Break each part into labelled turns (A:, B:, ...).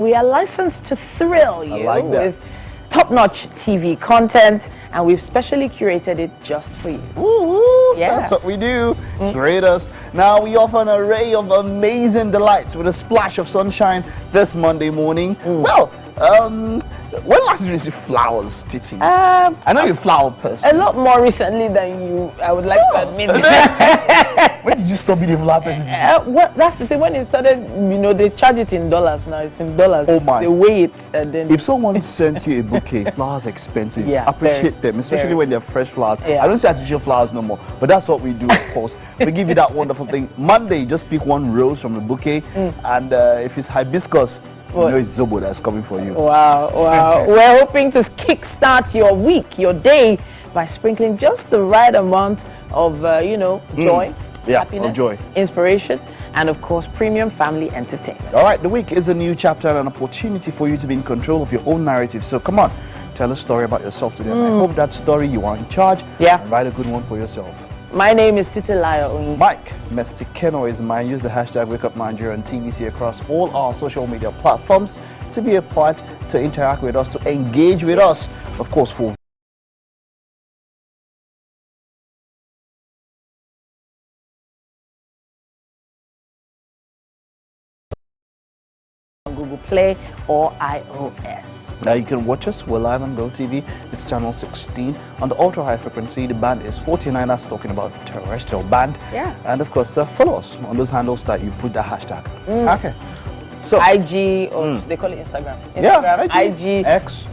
A: We are licensed to thrill you with top-notch TV content, and we've specially curated it just for you.
B: Ooh, yeah. That's what we do. Curate us. Now we offer an array of amazing delights with a splash of sunshine this Monday morning. Well, when last did you receive flowers, Titi? I know you're a flower person.
A: A lot more recently than you, I would like to admit.
B: When did you stop being a flower person, Titi?
A: That's the thing. When it started, you know, they charge it in dollars now. It's in dollars.
B: Oh my.
A: They weigh it and then...
B: If someone sent you a bouquet, flowers are expensive.
A: Yeah,
B: appreciate them, especially when they're fresh flowers. I don't say artificial flowers no more, but that's what we do, of course. We give you that wonderful thing. Monday, just pick one rose from the bouquet, and if it's hibiscus, you know it's Zobo that's coming for you.
A: Wow, wow. We're hoping to kickstart your week, your day, by sprinkling just the right amount of, joy, happiness,
B: joy,
A: inspiration, and of course, premium family entertainment.
B: All right, the week is a new chapter and an opportunity for you to be in control of your own narrative. So come on, tell a story about yourself today. I hope that story you are in charge.
A: Yeah.
B: And write a good one for yourself.
A: My name is Titilayo.
B: Mike Messikeno is mine. Use the hashtag WakeUpNigeria on TVC across all our social media platforms to be a part, to interact with us, to engage with us. Of course, for
A: Google Play or iOS.
B: Now you can watch us. We're live on GOTV. It's channel 16 on the ultra high frequency. The band is 49. That's talking about terrestrial band.
A: Yeah.
B: And of course, follow us on those handles that you put the hashtag. Okay.
A: So IG, or they call it Instagram. IG,
B: X,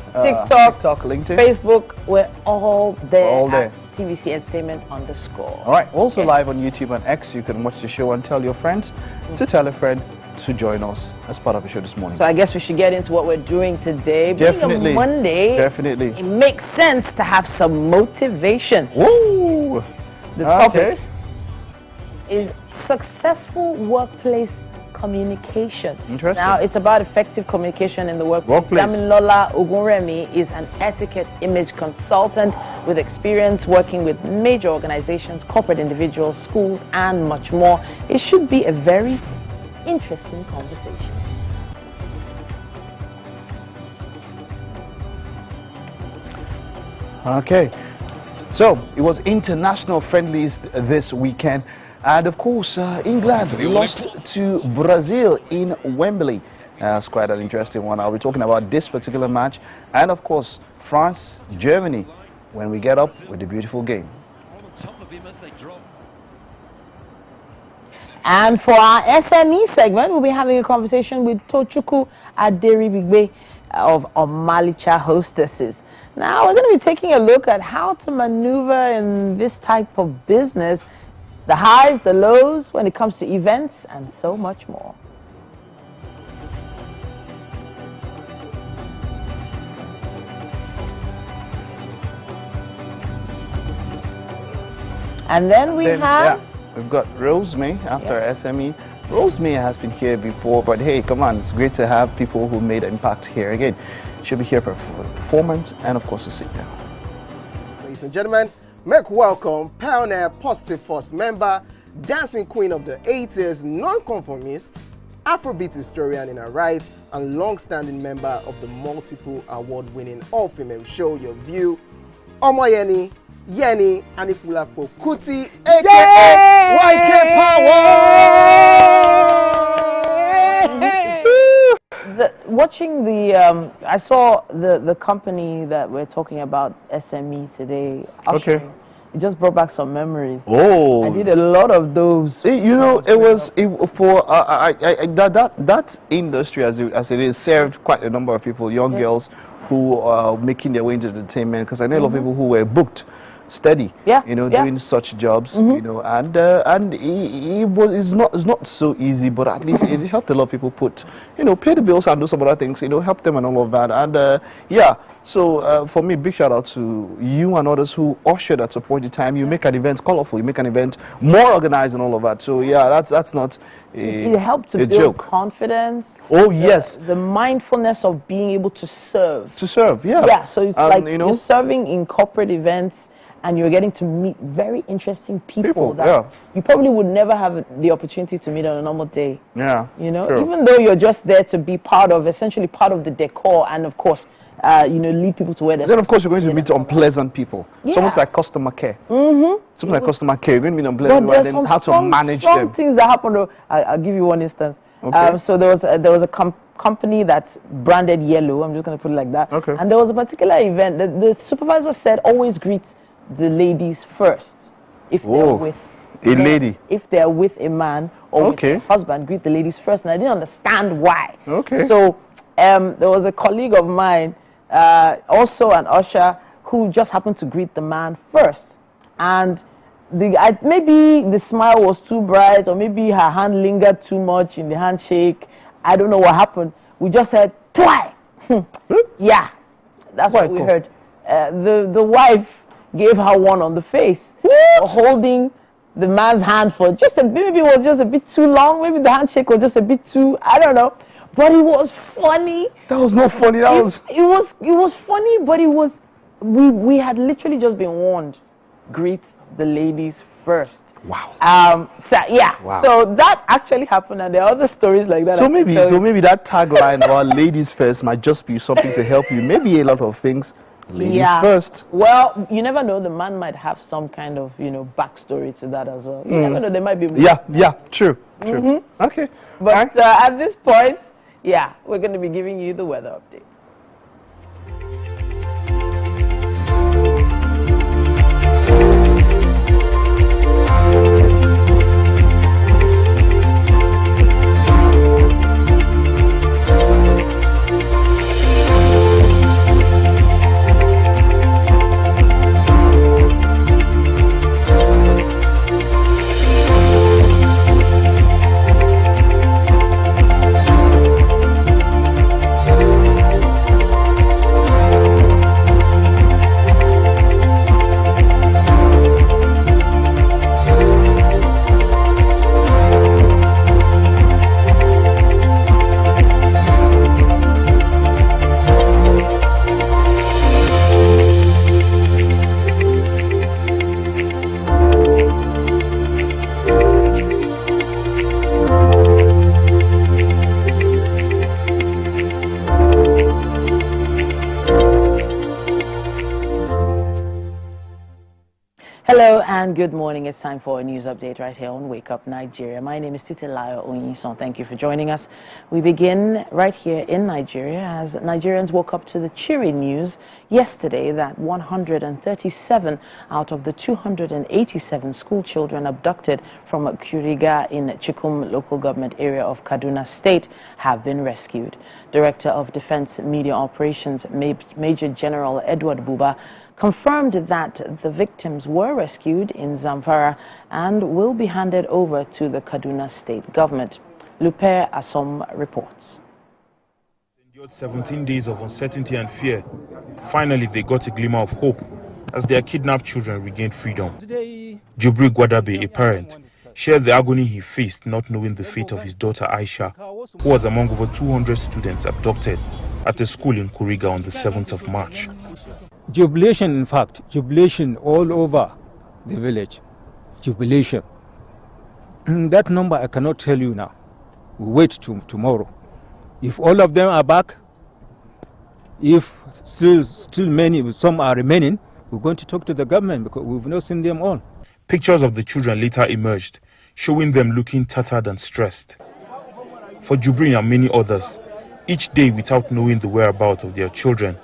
A: TikTok,
B: LinkedIn,
A: Facebook. We're all there.
B: All there.
A: At TVC Entertainment _.
B: All right. Also live on YouTube and X. You can watch the show and tell your friends to tell a friend to join us as part of the show this morning.
A: So I guess we should get into what we're doing today.
B: Definitely.
A: Being a Monday,
B: definitely.
A: It makes sense to have some motivation.
B: Woo!
A: The topic is successful workplace communication.
B: Interesting.
A: Now, it's about effective communication in the workplace. Damilola Ogunremi is an etiquette image consultant with experience working with major organizations, corporate individuals, schools, and much more. It should be a very interesting conversation.
B: Okay, so it was international friendlies this weekend, and of course England lost to Brazil in Wembley. That's quite an interesting one. I'll be talking about this particular match, and of course France, Germany, when we get up with the beautiful game.
A: And for our SME segment, we'll be having a conversation with Tochukwu Aderibigbe of Omalicha Hostesses. Now, we're going to be taking a look at how to maneuver in this type of business, the highs, the lows, when it comes to events, and so much more. And then we have...
B: We've got Rosemary after SME. Rosemary has been here before, but hey, come on, it's great to have people who made an impact here again. She'll be here for performance and, of course, to sit down.
C: Ladies and gentlemen, make welcome pioneer Positive Force member, dancing queen of the 80s, non-conformist, Afrobeat historian in her right, and long-standing member of the multiple award-winning all-female show Your View, Omoyeni Yeni Anikulapo Kuti, aka YK Power.
A: Watching the, I saw the company that we're talking about, SME today.
B: Okay.
A: It just brought back some memories.
B: Oh,
A: I did a lot of those.
B: You know, for that industry as it is served quite a number of people, young girls who are making their way into entertainment. Because I know a lot of people who were booked steady, doing such jobs, and it's not so easy, but at least it helped a lot of people pay the bills and do some other things, help them and all of that, and so for me, big shout out to you and others who ushered at a point in time. You make an event colorful, you make an event more organized and all of that. So yeah, that's not
A: it helped to build
B: joke.
A: Confidence.
B: Oh yes,
A: the mindfulness of being able to serve.
B: Yeah.
A: So it's like you're serving in corporate events. and you're getting to meet very interesting people that
B: yeah.
A: you probably would never have the opportunity to meet on a normal day.
B: Yeah.
A: You know,
B: True.
A: even though you're just there to be part of, essentially part of the decor, and of course, lead people to where they're.
B: Then of course you're going to meet unpleasant people. It's almost
A: Yeah.
B: like customer care. Something like customer care. You're going to meet unpleasant people,
A: But
B: and
A: there's
B: then
A: some
B: how to manage
A: strong
B: them.
A: things that happen. I'll give you one instance.
B: Okay.
A: So there was a company that's branded yellow. I'm just going to put it like that.
B: Okay.
A: And there was a particular event that the supervisor said always greet the ladies first if they're
B: Oh,
A: with
B: a lady.
A: If they're with a man or
B: Okay.
A: with a husband, greet the ladies first. And I didn't understand why.
B: Okay.
A: So there was a colleague of mine, also an usher, who just happened to greet the man first. And maybe the smile was too bright, or maybe her hand lingered too much in the handshake. I don't know what happened. We just heard, "Twy!" Yeah, that's what we
B: Why,
A: heard. The wife gave her one on the face for holding the man's hand for maybe it was just a bit too long. Maybe the handshake was just a bit too, I don't know. But it was funny.
B: That was not funny.
A: It was funny, but we had literally just been warned. Greet the ladies first.
B: Wow.
A: So yeah.
B: Wow.
A: So that actually happened, and there are other stories like that.
B: So maybe that tagline or ladies first might just be something to help you. Maybe a lot of things. Ladies first.
A: Well, you never know. The man might have some kind of backstory to that as well. You never know. There might be more.
B: Yeah. True. Okay.
A: But at this point, yeah, we're going to be giving you the weather update. Hello and good morning. It's time for a news update right here on Wake Up Nigeria. My name is Titilayo Onyison. Thank you for joining us. We begin right here in Nigeria as Nigerians woke up to the cheery news yesterday that 137 out of the 287 school children abducted from Kuriga in Chikum local government area of Kaduna State have been rescued. Director of Defense Media Operations, Major General Edward Buba, confirmed that the victims were rescued in Zamfara and will be handed over to the Kaduna State government. Lupe Asom reports.
D: Endured 17 days of uncertainty and fear. Finally, they got a glimmer of hope as their kidnapped children regained freedom. Jubri Gwadabe, a parent, shared the agony he faced not knowing the fate of his daughter Aisha, who was among over 200 students abducted at a school in Kuriga on the 7th of March.
E: Jubilation, in fact, jubilation all over the village. Jubilation. That number I cannot tell you now. We wait to tomorrow. If all of them are back, if still many, some are remaining, we're going to talk to the government because we've not seen them all.
D: Pictures of the children later emerged, showing them looking tattered and stressed. For Jubrin and many others, each day without knowing the whereabouts of their children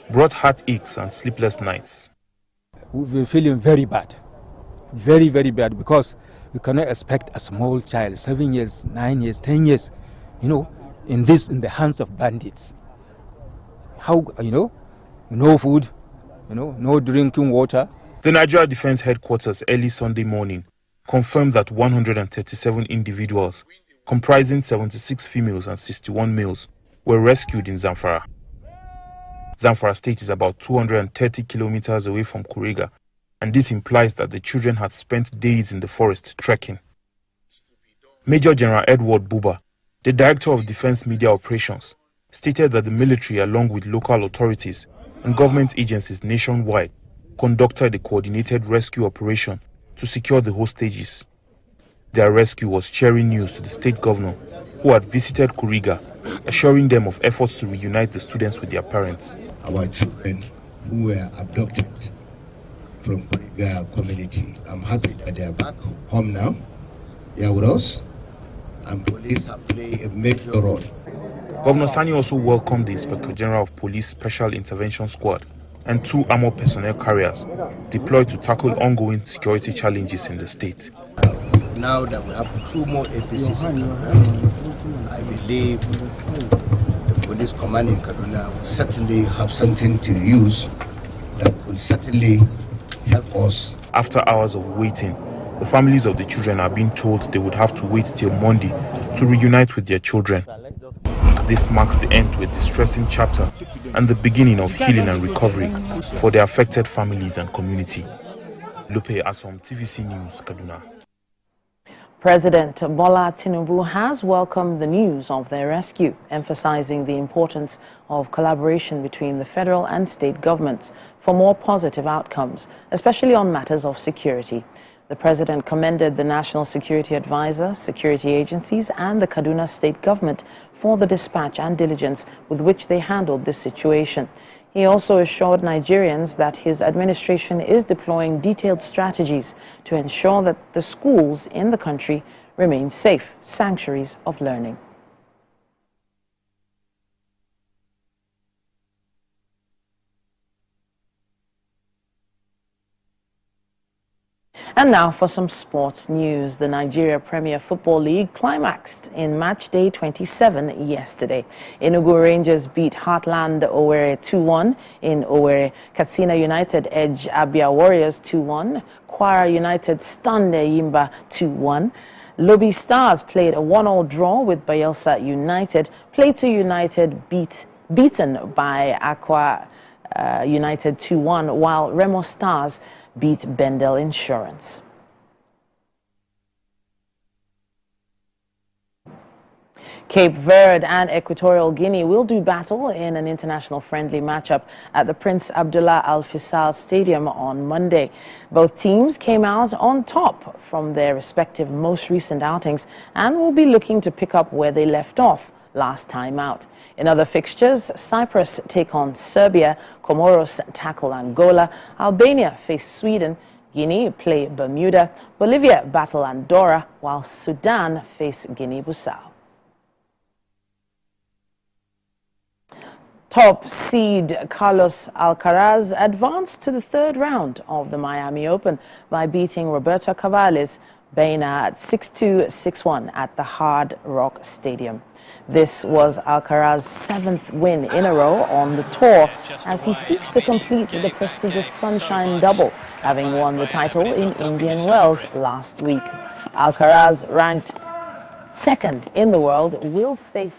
D: brought heartaches and sleepless nights.
E: We're feeling very bad, very, very bad, because we cannot expect a small child, 7 years, 9 years, 10 years, in the hands of bandits. How, no food, no drinking water.
D: The Nigeria Defense Headquarters early Sunday morning confirmed that 137 individuals, comprising 76 females and 61 males, were rescued in Zamfara. Zamfara State is about 230 kilometers away from Kuriga, and this implies that the children had spent days in the forest trekking. Major General Edward Buba, the Director of Defense Media Operations, stated that the military, along with local authorities and government agencies nationwide, conducted a coordinated rescue operation to secure the hostages. Their rescue was cheering news to the state governor, who had visited Kuriga, assuring them of efforts to reunite the students with their parents.
F: Our children who were abducted from Kuriga community, I'm happy that they are back home now. They are with us, and police have played a major role.
D: Governor Sani also welcomed the Inspector General of Police Special Intervention Squad and 2 armored personnel carriers deployed to tackle ongoing security challenges in the state.
F: Now that we have 2 more APCs in Kaduna, I believe the police command in Kaduna will certainly have something to use that will certainly help us.
D: After hours of waiting, the families of the children are being told they would have to wait till Monday to reunite with their children. This marks the end to a distressing chapter and the beginning of healing and recovery for the affected families and community. Lupe Asom, TVC News, Kaduna.
A: President Bola Tinubu has welcomed the news of their rescue, emphasizing the importance of collaboration between the federal and state governments for more positive outcomes, especially on matters of security. The president commended the National Security Advisor, security agencies, and the Kaduna State government for the dispatch and diligence with which they handled this situation. He also assured Nigerians that his administration is deploying detailed strategies to ensure that the schools in the country remain safe sanctuaries of learning. And now for some sports news. The Nigeria Premier Football League climaxed in match day 27 yesterday. Enugu Rangers beat Heartland Owerri 2-1 in Owerri. Katsina United edged Abia Warriors 2-1. Kwara United stunned Eyimba 2-1. Lobi Stars played a 1-1 draw with Bayelsa United. Plateau United beaten by Aqua United 2-1, while Remo Stars beat Bendel Insurance. Cape Verde and Equatorial Guinea will do battle in an international friendly matchup at the Prince Abdullah Al Faisal Stadium on Monday. Both teams came out on top from their respective most recent outings and will be looking to pick up where they left off last time out. In other fixtures, Cyprus take on Serbia, Comoros tackle Angola, Albania face Sweden, Guinea play Bermuda, Bolivia battle Andorra, while Sudan face Guinea-Bissau. Top seed Carlos Alcaraz advanced to the 3rd round of the Miami Open by beating Roberto Cavalles Baena at 6-2, 6-1 at the Hard Rock Stadium. This was Alcaraz's 7th win in a row on the tour as he seeks to complete the prestigious Sunshine Double, having won the title in Indian Wells last week. Alcaraz, ranked 2nd in the world, will face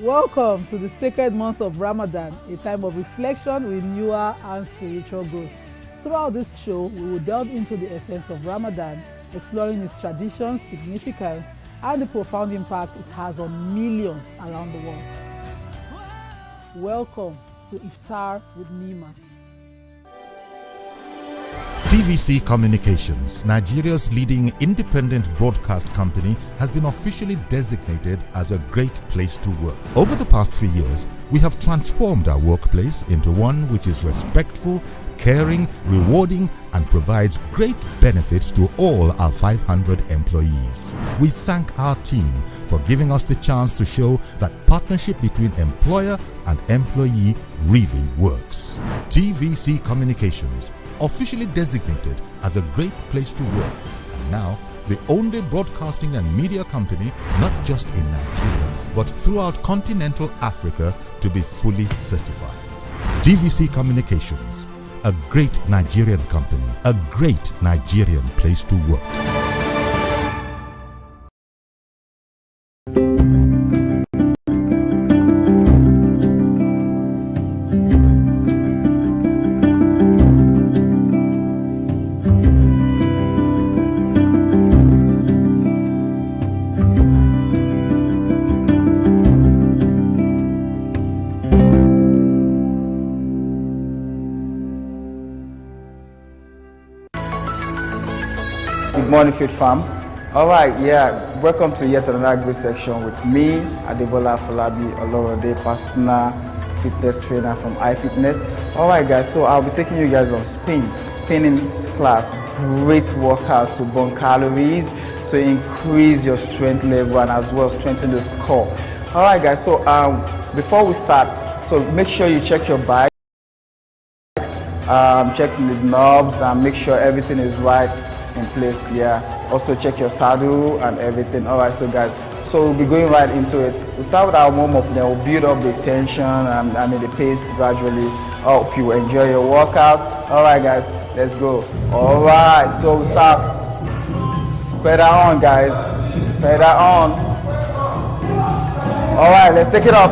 G: Welcome to the sacred month of Ramadan, a time of reflection, renewal, and spiritual growth. Throughout this show, we will delve into the essence of Ramadan, exploring its traditions, significance, and the profound impact it has on millions around the world. Welcome to Iftar with Nima.
H: TVC Communications, Nigeria's leading independent broadcast company, has been officially designated as a great place to work. Over the past 3 years, we have transformed our workplace into one which is respectful, caring, rewarding, and provides great benefits to all our 500 employees. We thank our team for giving us the chance to show that partnership between employer and employee really works. TVC Communications, officially designated as a great place to work, and now the only broadcasting and media company, not just in Nigeria, but throughout continental Africa, to be fully certified. TVC Communications, a great Nigerian company, a great Nigerian place to work.
I: Good morning, Fit Farm. All right, welcome to yet another great section with me, Adebola Falabi Olorode, personal fitness trainer from iFitness. All right, guys, so I'll be taking you guys on spinning class. Great workout to burn calories, to increase your strength level, and as well strengthen the core. All right, guys, so before we start, so make sure you check your bikes, check the knobs, and make sure everything is right in place. Also check your saddle and everything. All right, so guys, so we'll be going right into it. We'll start with our warm-up, then we'll build up the tension and the pace gradually. Hope you enjoy your workout. All right, guys, let's go. All right, so we'll start. Pedal on, guys, pedal on. All right, let's take it up.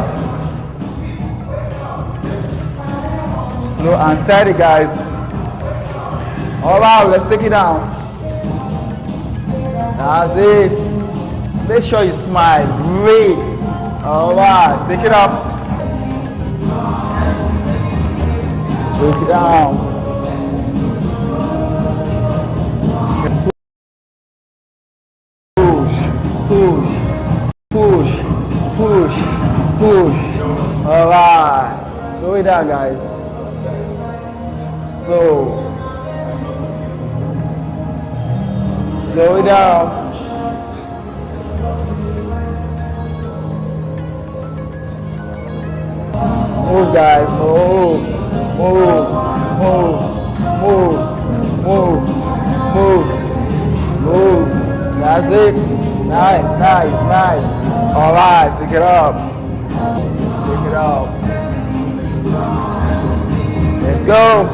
I: Slow and steady, guys. All right, let's take it down. That's it. Make sure you smile. Great. All right, take it up. Take it down. Push, push, push, push, push. All right. Slow it down, guys. Slow. Slow it down. Move, guys, move, move, move, move, move, move, move. That's it. Nice, nice, nice. All right, take it up. Take it up. Let's go.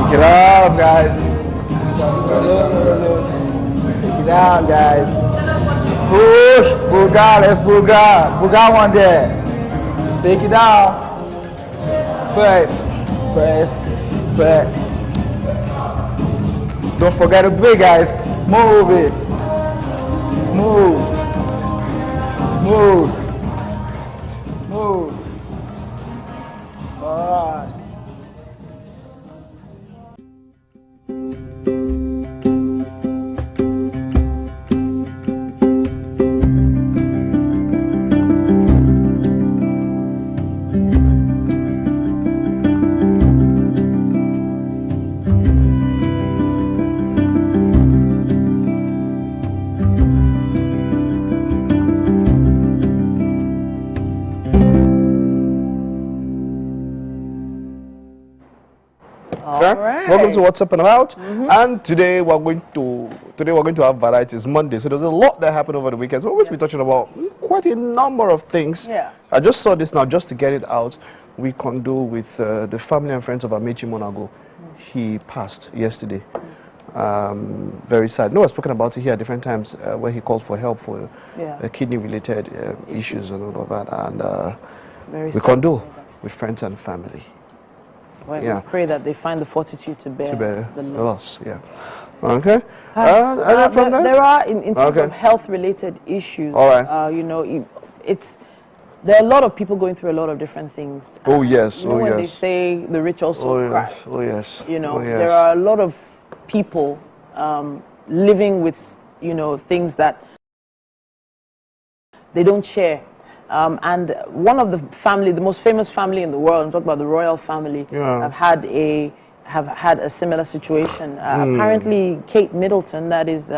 I: Take it up, guys. Take it down, guys. Push, booga, let's booga. Booga one there. Take it down. Press, press, press. Don't forget to breathe, guys. Move it. Move. Move. Move. All right.
B: Welcome to What's Up and About. And today we're going to have varieties. Monday, so there's a lot that happened over the weekend. So we're going to be touching about quite a number of things.
A: Yeah.
B: I just saw this now just to get it out. we condole with the family and friends of Amechi Monago. He passed yesterday. Very sad. No, I've spoken about it here at different times where he called for help for kidney-related issues and all of that. And we condole with friends and family.
A: Well, we pray that they find the fortitude to bear the loss.
B: Yeah. Okay.
A: There are, in terms of health-related issues,
B: all right.
A: you know, there are a lot of people going through a lot of different things.
B: Oh, yes.
A: You know, when they say the rich also cry.
B: Oh, yes.
A: You know, there are a lot of people living with, you know, things that they don't share. And one of the most famous family in the world, I'm talking about the royal family, have had a similar situation. Apparently, Kate Middleton, that is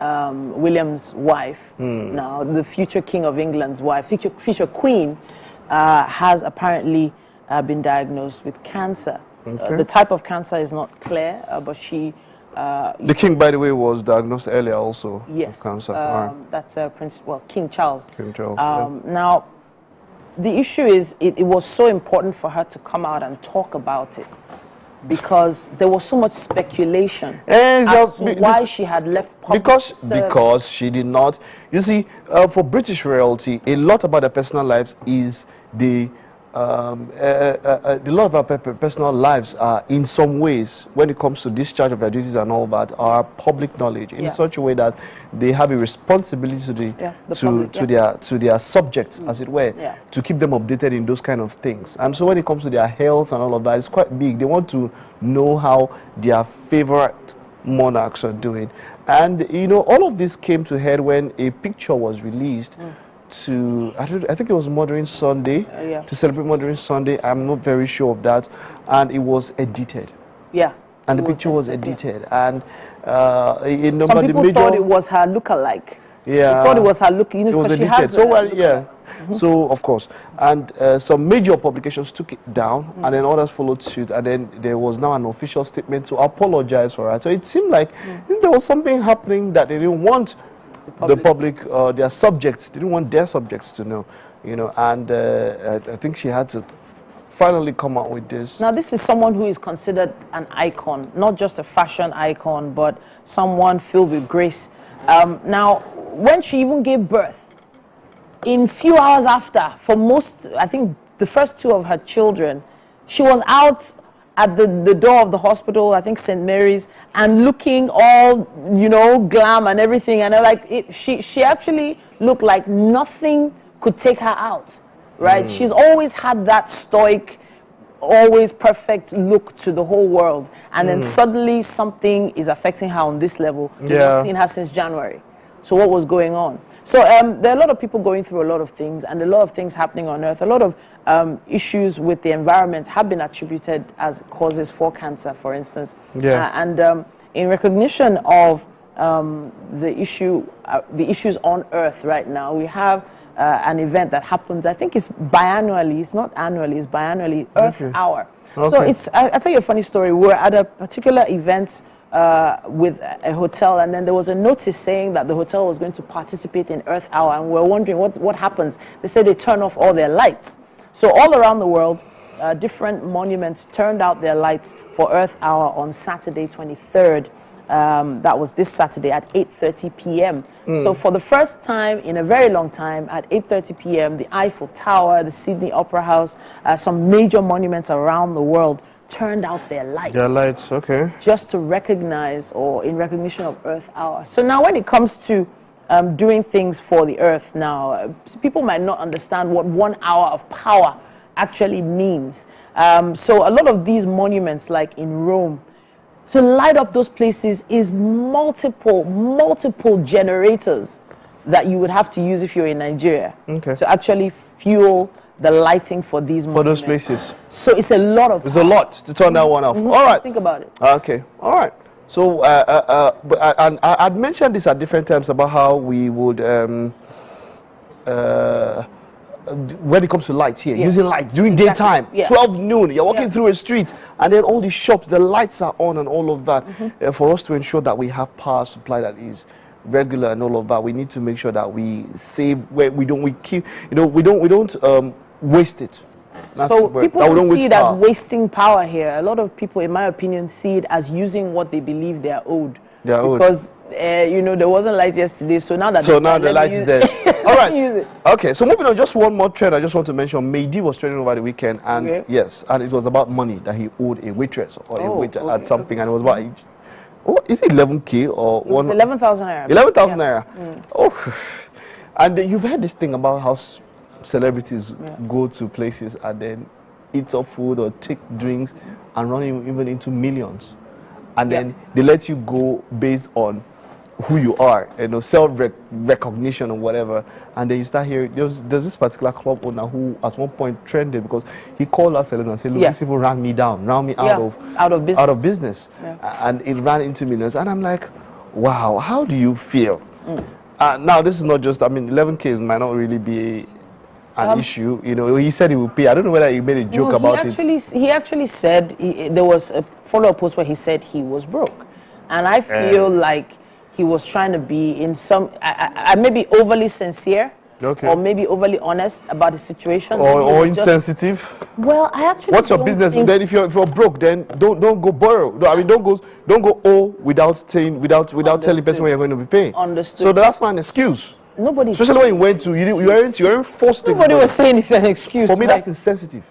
A: William's wife, now the future King of England's wife, future Queen, has apparently been diagnosed with cancer. The type of cancer is not clear, but she...
B: the king, by the way, was diagnosed earlier also with cancer.
A: That's King Charles.
B: King Charles.
A: Now, the issue is it was so important for her to come out and talk about it because there was so much speculation as to why she had left public service.
B: Because she did not. You see, for British royalty, a lot about their personal lives is a lot of our personal lives are, in some ways, when it comes to discharge of their duties and all that, are public knowledge in such a way that they have a responsibility to their subjects, as it were, to keep them updated in those kind of things. And so when it comes to their health and all of that, it's quite big. They want to know how their favorite monarchs are doing. And, you know, all of this came to head when a picture was released I think it was Mothering Sunday, to celebrate Mothering Sunday. I'm not very sure of that. And it was edited.
A: Yeah.
B: And the picture was edited. And
A: some people thought it was her lookalike.
B: Yeah.
A: They thought it was her look, you know,
B: it was edited.
A: she has
B: so, well, yeah. So, of course. And some major publications took it down, and then others followed suit. And then there was now an official statement to apologize for it. So it seemed like there was something happening that they didn't want the public, their subjects, they didn't want their subjects to know, you know, and I think she had to finally come out with this.
A: Now, this is someone who is considered an icon, not just a fashion icon, but someone filled with grace. Now, when she even gave birth, in few hours after, for most, I think the first two of her children, she was out at the door of the hospital, I think St. Mary's, and looking all, you know, glam and everything. And like, she actually looked like nothing could take her out, right? She's always had that stoic, always perfect look to the whole world. And then suddenly something is affecting her on this level. We've not seen her since January. So what was going on? So there are a lot of people going through a lot of things, and a lot of things happening on Earth. A lot of issues with the environment have been attributed as causes for cancer, for instance. In recognition of the issues on Earth right now, we have an event that happens. I think it's biannually. It's not annually. It's biannually. Earth Hour. So I'll tell you a funny story. We're at a particular event with a hotel, and then there was a notice saying that the hotel was going to participate in Earth Hour, and we're wondering what happens. They said they turn off all their lights. So all around the world, different monuments turned out their lights for Earth Hour on Saturday 23rd. That was this Saturday at 8:30 p.m. So for the first time in a very long time, at 8:30 p.m., the Eiffel Tower, the Sydney Opera House, some major monuments around the world turned out their lights.
B: Their lights, okay.
A: Just to recognize, or in recognition of Earth Hour. So now when it comes to doing things for the Earth now, people might not understand what 1 hour of power actually means. So a lot of these monuments, like in Rome, to light up those places is multiple generators that you would have to use if you're in Nigeria to actually fuel the lighting for these monuments.
B: For those places.
A: So it's a lot of power.
B: It's a lot to turn that one off. All right.
A: Think about it.
B: Okay. All right. So I'd mentioned this at different times about how we would, when it comes to lights here, using light during daytime, 12 noon, you're walking through a street, and then all these shops, the lights are on and all of that. For us to ensure that we have power supply that is regular and all of that, we need to make sure that we save where we don't waste it.
A: So
B: where-
A: people
B: that we
A: don't
B: waste
A: see it as
B: power.
A: wasting power here. A lot of people, in my opinion, see it as using what they believe they are owed.
B: They are owed.
A: Because, there wasn't light yesterday, so now that
B: So now the light is there. All right.
A: use it.
B: Okay, so moving on, just one more trend I just want to mention. Mehdi was trending over the weekend, and
A: Okay.
B: yes, and it was about money that he owed a waitress or a waiter
A: okay,
B: at something, and it was about, is it 11K or
A: It was 11,000 naira.
B: 11,000
A: Yeah.
B: naira. Oh, and you've heard this thing about how celebrities go to places and then eat up food or take drinks and run even into millions, and then they let you go based on who you are, self-recognition or whatever, and then you start hearing there's this particular club owner who at one point trended because he called out celebrities and said, look, these people ran me down, ran me out of business, and it ran into millions, and I'm like, wow, how do you feel? Now this is not just, 11K might not really be an issue, he said he would pay. I don't know whether he made a joke about it.
A: He actually said, there was a follow-up post where he said he was broke, and I feel like he was trying to be in some, maybe overly sincere, or maybe overly honest about the situation.
B: Or insensitive.
A: Well, I actually.
B: What's your business? Then if you're broke, then don't go borrow. No, don't go owe without telling the person when you're going to be paying.
A: Understood.
B: So that's not an excuse.
A: Nobody.
B: Especially when you went to you weren't forced to.
A: Nobody was saying it's an excuse.
B: For me, that's insensitive.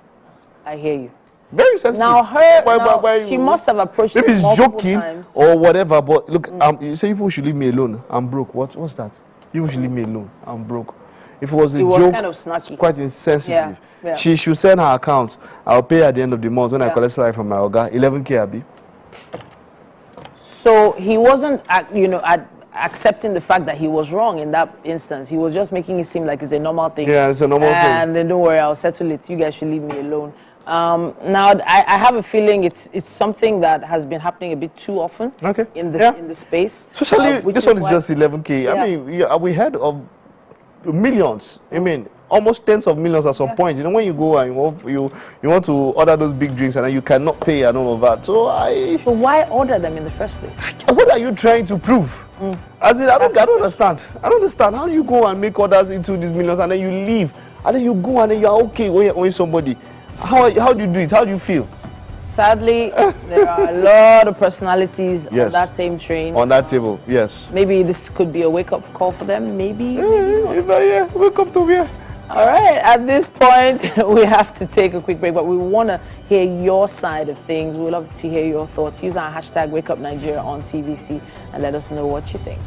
A: I hear you.
B: Very sensitive.
A: Now, she must have approached
B: maybe
A: him
B: it's
A: multiple
B: joking
A: times.
B: or whatever, but look, you say people should leave me alone. I'm broke. What's that? People should leave me alone. I'm broke. If it was a joke,
A: kind of snarky.
B: it's quite insensitive.
A: Yeah.
B: She should send her account. I'll pay at the end of the month when I collect salary from my Oga. 11K, Abi.
A: So he wasn't, accepting the fact that he was wrong in that instance. He was just making it seem like it's a normal thing.
B: Yeah, it's a normal thing.
A: And then don't worry, I'll settle it. You guys should leave me alone. Now, I have a feeling it's something that has been happening a bit too often in the space.
B: Especially this one is just 11K. I mean, we heard of millions. I mean, almost tens of millions at some point. When you go and you want to order those big drinks and then you cannot pay and all of that. So
A: why order them in the first place?
B: What are you trying to prove? As in, I don't understand. I don't understand. How do you go and make orders into these millions and then you leave and then you go and then you are okay when you're owing somebody? How do you do it? How do you feel?
A: Sadly, there are a lot of personalities on that same train.
B: On that table, yes.
A: Maybe this could be a wake-up call for them. Maybe.
B: Wake up to here.
A: All right. At this point, we have to take a quick break, but we want to hear your side of things. We'd love to hear your thoughts. Use our hashtag #WakeUpNigeria on TVC and let us know what you think.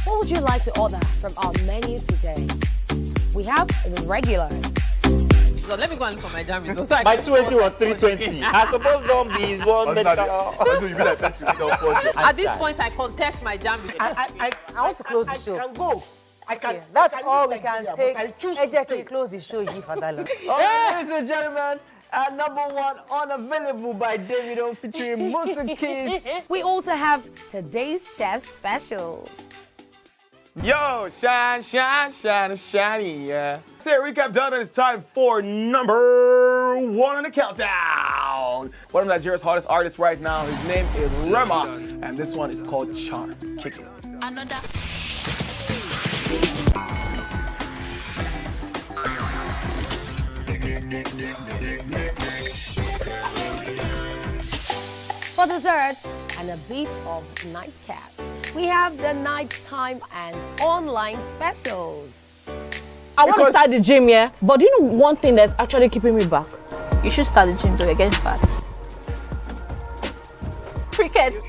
J: What would you like to order from our menu today? We have the regular.
K: So let me go and look for my jam results.
L: My 280 was 320. I suppose don't be one medical.
K: At this point, I contest my jam results.
M: I want to close the show.
L: I can go. I can.
M: That's all we can take. Ejeki, close the show, you for that long.
L: Ladies and gentlemen, #1 unavailable by Davido featuring Musa Keys.
J: We also have today's chef special.
N: Yo, shine, shiny, yeah. Say recap done, and it's time for #1 on the countdown. One of Nigeria's hottest artists right now, his name is Rema, and this one is called Charm. Check it out.
O: Another.
J: For dessert and a bit of nightcap, we have the nighttime and online specials.
P: I want to start the gym, yeah? But do you know one thing that's actually keeping me back?
Q: You should start the gym to get fat.
P: Cricket.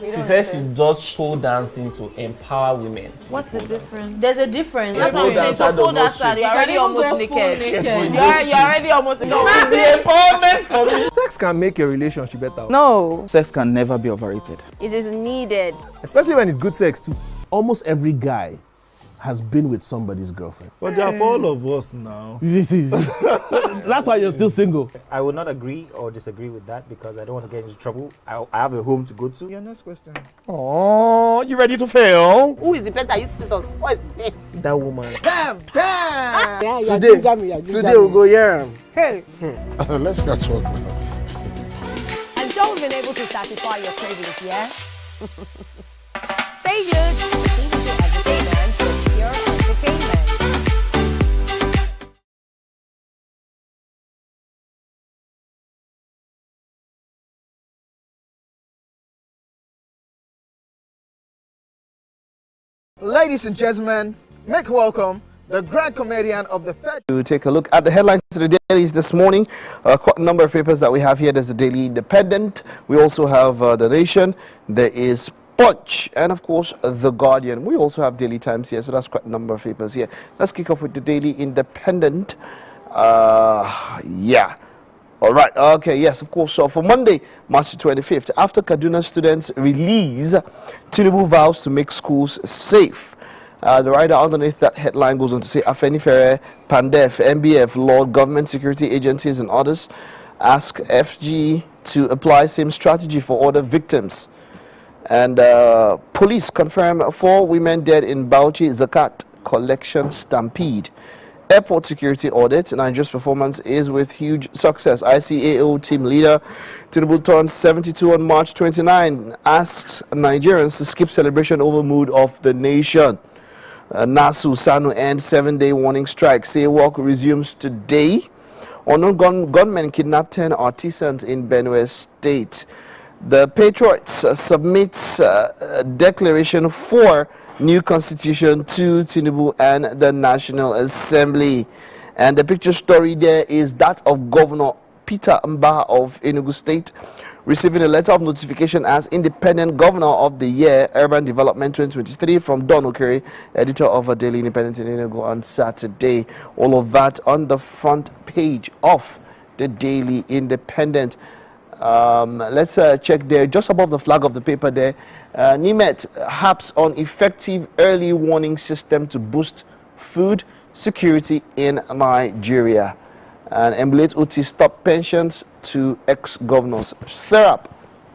R: She says she does pole dancing to empower women.
Q: What's the difference?
P: There's a difference.
Q: That's what I'm saying. So pole dancer, you're already almost naked. You're already almost naked.
R: The empowerment for me.
C: Sex can make your relationship better.
I: No. Sex can never be overrated.
Q: It is needed.
C: Especially when it's good sex too. Almost every guy has been with somebody's girlfriend.
S: But they are for all of us now.
C: That's why you're still single.
T: I would not agree or disagree with that because I don't want to get into trouble. I have a home to go to.
L: Your next question.
S: Oh, you ready to fail?
M: Who is the person that used to us? What is his name?
L: That woman.
M: Bam! Bam!
C: Today we'll go here.
M: Hey!
S: Let's catch up now.
J: I'm sure we've been able to satisfy your cravings, yeah? Stay tuned to TVC Entertainment for pure entertainment.
C: Ladies and gentlemen, make welcome the grand comedian of the third.
B: To take a look at the headlines of the dailies this morning, quite a number of papers that we have here. There's the Daily Independent. We also have The Nation. There is Punch, and of course The Guardian. We also have Daily Times here, so that's quite a number of papers here. Let's kick off with the Daily Independent. Yeah. All right. Okay. Yes, of course. So for Monday, March 25th, after Kaduna students release, Tinubu vows to make schools safe. The writer underneath that headline goes on to say, Afenifere, Pandef, MBF, Lord, government security agencies and others ask FG to apply same strategy for other victims. And police confirm 4 women dead in Bauchi Zakat collection stampede. Airport security audit. Nigeria's performance is with huge success. ICAO team leader Tinubu turns 72 on March 29. Asks Nigerians to skip celebration over mood of the nation. Nasu Sanu ends 7-day warning strike. Say walk resumes today. Unknown gunmen kidnapped 10 artisans in Benue State. The Patriots submits declaration for new constitution to Tinubu and the National Assembly. And the picture story there is that of Governor Peter Mba of Enugu State, receiving a letter of notification as Independent Governor of the Year, Urban Development 2023 from Don Okere, editor of a Daily Independent in Enugu on Saturday. All of that on the front page of the Daily Independent. Let's check there, just above the flag of the paper there. NIMET harps on effective early warning system to boost food security in Nigeria. And emulate OT stop pensions to ex-governors. Serap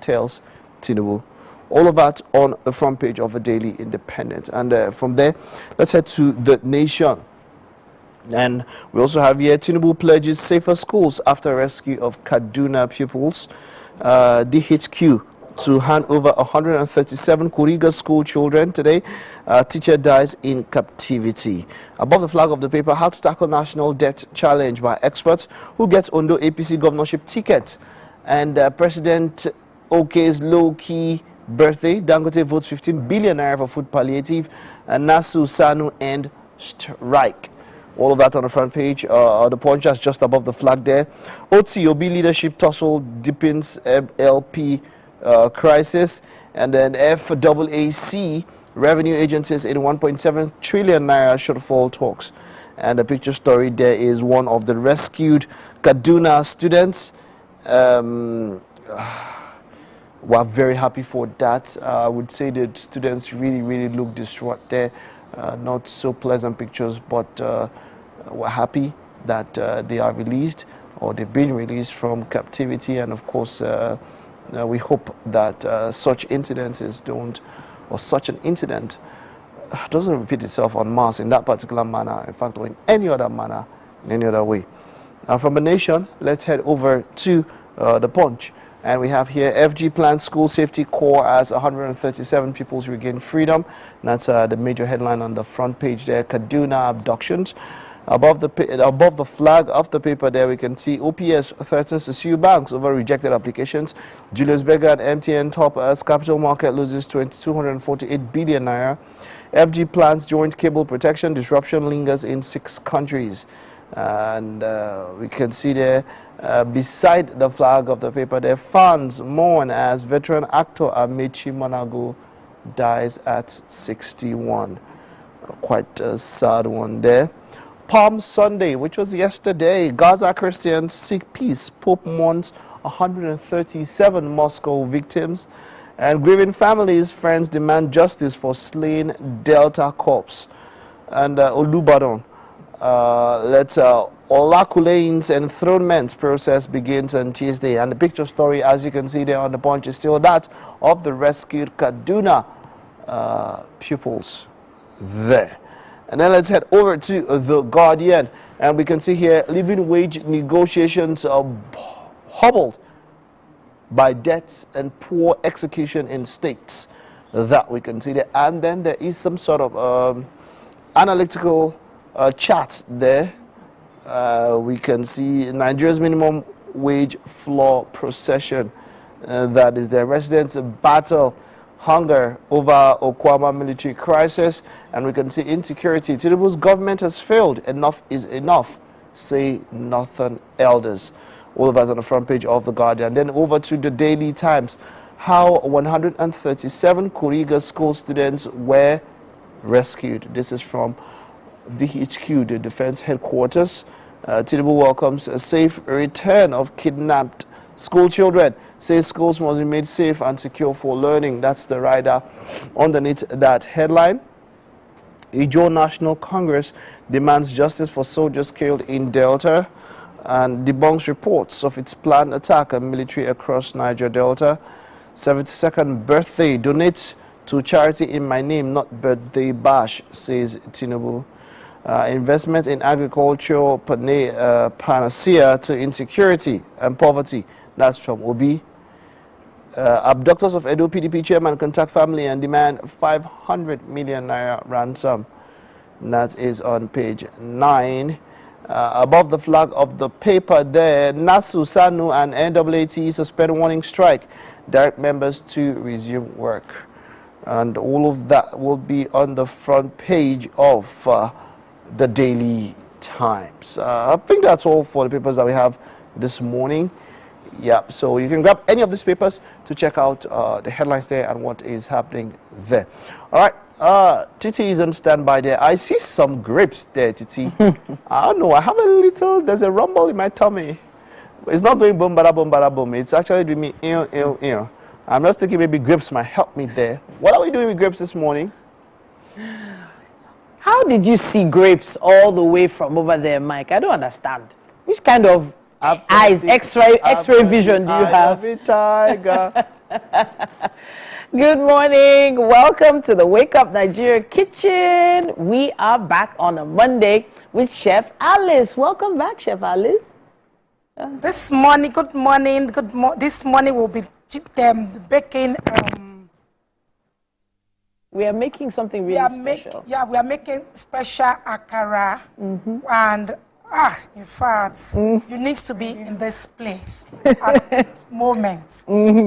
B: tells Tinubu. All of that on the front page of a Daily Independent. And from there, let's head to The Nation. And we also have here Tinubu pledges safer schools after rescue of Kaduna pupils. DHQ to hand over 137 Kuriga school children today. Teacher dies in captivity. Above the flag of the paper, how to tackle national debt challenge by experts. Who gets Ondo APC governorship ticket? And President Oke's low-key birthday. Dangote votes 15 billion naira for food palliative. And Nasu Sanu end strike. All of that on the front page. The Punch just above the flag there. OTOB leadership tussle deepens LP crisis. And then FAAC revenue agencies in 1.7 trillion naira shortfall talks. And the picture story there is one of the rescued Kaduna students. We're very happy for that. I would say that students really look distraught there. Not so pleasant pictures, but we're happy that they are released, or they've been released from captivity. And of course, we hope that such incidents don't, or such an incident doesn't repeat itself en masse in that particular manner, in fact, or in any other manner, in any other way. From The Nation, let's head over to The Punch. And we have here FG plans school safety core as 137 pupils regain freedom. And that's the major headline on the front page there. Kaduna abductions. Above the flag of the paper there, we can see OPS threatens to sue banks over rejected applications. Julius Berger and MTN top as capital market loses 248 billion naira. FG plans joint cable protection. Disruption lingers in 6 countries. And we can see there, beside the flag of the paper, their fans mourn as veteran actor Amechi Monago dies at 61. Quite a sad one there. Palm Sunday, which was yesterday, Gaza Christians seek peace. Pope mourns 137 Moscow victims. And grieving families, friends demand justice for slain Delta Corps. And Olubadan. Olakulane's enthronement process begins on Tuesday. And the picture story, as you can see there on the Punch, is still that of the rescued Kaduna pupils there. And then let's head over to The Guardian. And we can see here living wage negotiations hobbled by deaths and poor execution in states that we can see there. And then there is some sort of analytical chart there. We can see Nigeria's minimum wage floor procession. That is the residents battle hunger over Okwama military crisis, and we can see insecurity. Tinubu's government has failed. Enough is enough, say Northern elders. All of us on the front page of The Guardian. Then over to the Daily Times. How 137 Kuriga school students were rescued. This is from DHQ, the Defense Headquarters. Tinubu welcomes a safe return of kidnapped school children. Says schools must be made safe and secure for learning. That's the rider underneath that headline. Ijo National Congress demands justice for soldiers killed in Delta and debunks reports of its planned attack on military across Niger Delta. 72nd birthday, donate to charity in my name, not birthday bash, says Tinubu. Investment in agricultural panacea to insecurity and poverty. That's from Obi. Abductors of Edo PDP chairman contact family and demand 500 million naira ransom. That is on page 9. Above the flag of the paper there, NASU, SANU and NAAT suspend warning strike. Direct members to resume work. And all of that will be on the front page of the Daily Times. I think that's all for the papers that we have this morning. Yep, so you can grab any of these papers to check out the headlines there and what is happening there. All right. Titi is on standby there. I see some grapes there, Titi. I don't know. I have a little, there's a rumble in my tummy. It's not going boom, bada, boom, bada, boom. It's actually doing me, ew. I'm just thinking maybe grapes might help me there. What are we doing with grapes this morning?
A: How did you see grapes all the way from over there, Mike? I don't understand. Which kind of eyes, X-ray vision do you have?
B: Tiger.
A: Good morning. Welcome to the Wake Up Nigeria Kitchen. We are back on a Monday with Chef Alice. Welcome back, Chef Alice.
O: This morning, this morning we'll be baking.
A: We are making something really special.
O: We are making special akara. And in fact, you need to be in this place at the moment.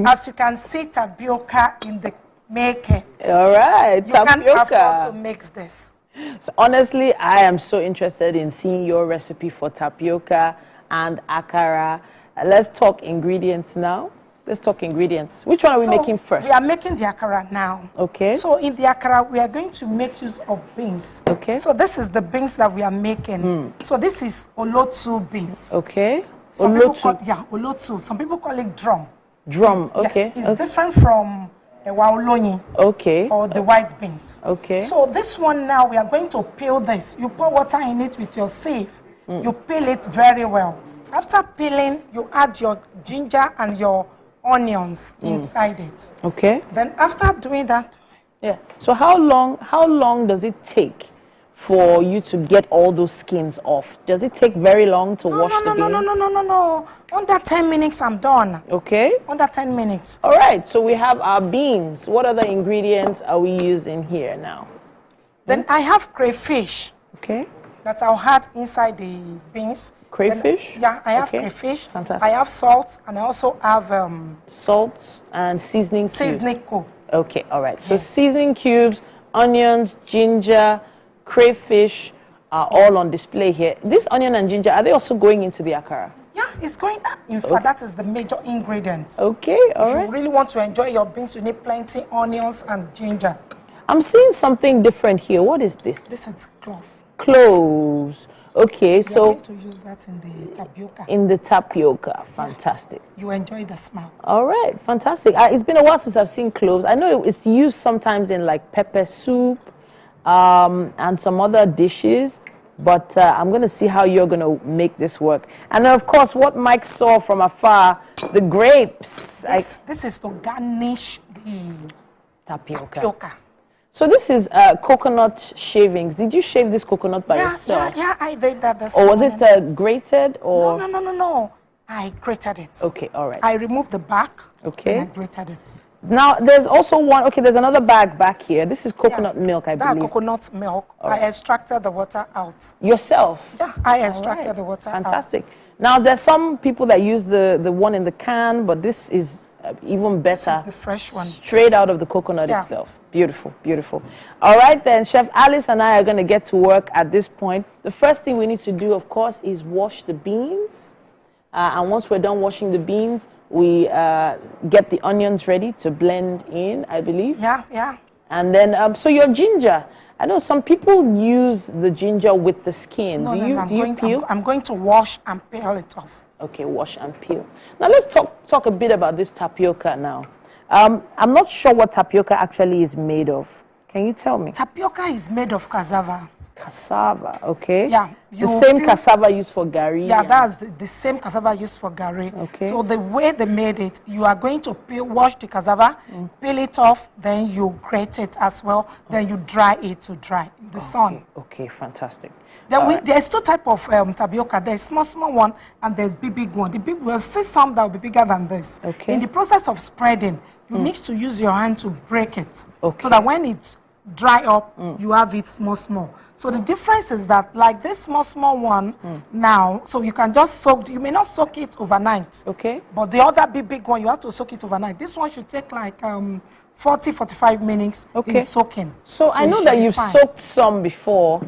O: As you can see, tapioca in the making.
A: All right,
O: you
A: tapioca.
O: You can afford to mix this.
A: So honestly, I am so interested in seeing your recipe for tapioca and akara. Let's talk ingredients now. Let's talk ingredients. Which one are we making first?
O: We are making the akara now.
A: Okay.
O: So in the akara, we are going to make use of beans.
A: Okay.
O: So this is the beans that we are making. So this is olotu beans.
A: Okay.
O: Olotu. Some people call it drum.
A: Drum, okay.
O: Yes, it's different from waolonyi.
A: Okay.
O: Or the white beans.
A: Okay.
O: So this one now, we are going to peel this. You pour water in it with your sieve. You peel it very well. After peeling, you add your ginger and your onions inside it.
A: Okay.
O: Then after doing that,
A: so how long does it take for you to get all those skins off? Does it take very long to wash the beans?
O: No. Under 10 minutes, I'm done.
A: Okay.
O: Under 10 minutes.
A: All right. So we have our beans. What other ingredients are we using here now?
O: Then I have crayfish.
A: Okay.
O: That I'll add inside the beans.
A: Crayfish?
O: Then, I have crayfish.
A: Fantastic.
O: I have salt, and I also have
A: salt and seasoning
O: cube.
A: Okay, all right. So seasoning cubes, onions, ginger, crayfish are all on display here. This onion and ginger, are they also going into the akara?
O: Yeah, it's going. In fact, that is the major ingredient.
A: Okay, all right.
O: If you really want to enjoy your beans, you need plenty onions and ginger.
A: I'm seeing something different here. What is this?
O: This is clove.
A: Cloves. Okay, so
O: going to use that in the tapioca.
A: In the tapioca, fantastic.
O: You enjoy the smell.
A: All right, fantastic. It's been a while since I've seen cloves. I know it's used sometimes in like pepper soup and some other dishes, but I'm going to see how you're going to make this work. And of course, what Mike saw from afar, the grapes.
O: This is to garnish the tapioca.
A: So this is coconut shavings. Did you shave this coconut by yourself?
O: Yeah, I did that.
A: Or was it grated? Or
O: No. I grated it.
A: Okay, all right.
O: I removed the back.
A: Okay.
O: And I grated it.
A: Now, there's also one, okay, there's another bag back here. This is coconut milk, I believe.
O: That coconut milk,
A: All right.
O: I extracted the water out.
A: Yourself?
O: Yeah, I extracted the water
A: Fantastic. Now, there's some people that use the one in the can, but this is even better.
O: This is the fresh one.
A: Straight out of the coconut itself. Beautiful, beautiful. All right, then, Chef Alice and I are going to get to work at this point. The first thing we need to do, of course, is wash the beans. And once we're done washing the beans, we get the onions ready to blend in, I believe.
O: Yeah.
A: And then, so your ginger. I know some people use the ginger with the skin.
O: No,
A: do you peel?
O: I'm going to wash and peel it off.
A: Okay, wash and peel. Now let's talk a bit about this tapioca now. I'm not sure what tapioca actually is made of. Can you tell me?
O: Tapioca is made of cassava.
A: Cassava, okay.
O: Yeah.
A: The same cassava used for gari.
O: Yeah, that's the same cassava used for gari.
A: Okay.
O: So the way they made it, you are going to wash the cassava, peel it off, then you grate it as well, then you dry it to dry in the sun.
A: Okay, fantastic.
O: Then there's two types of tapioca. There's small one, and there's big one. The big one, still some that will be bigger than this.
A: Okay.
O: In the process of spreading, you need to use your hand to break it, so that when it dry up, you have it small. So the difference is that, like this small one now, so you can just soak. You may not soak it overnight.
A: Okay.
O: But the other big one, you have to soak it overnight. This one should take like 40-45 minutes in soaking.
A: So I know that you've soaked some before.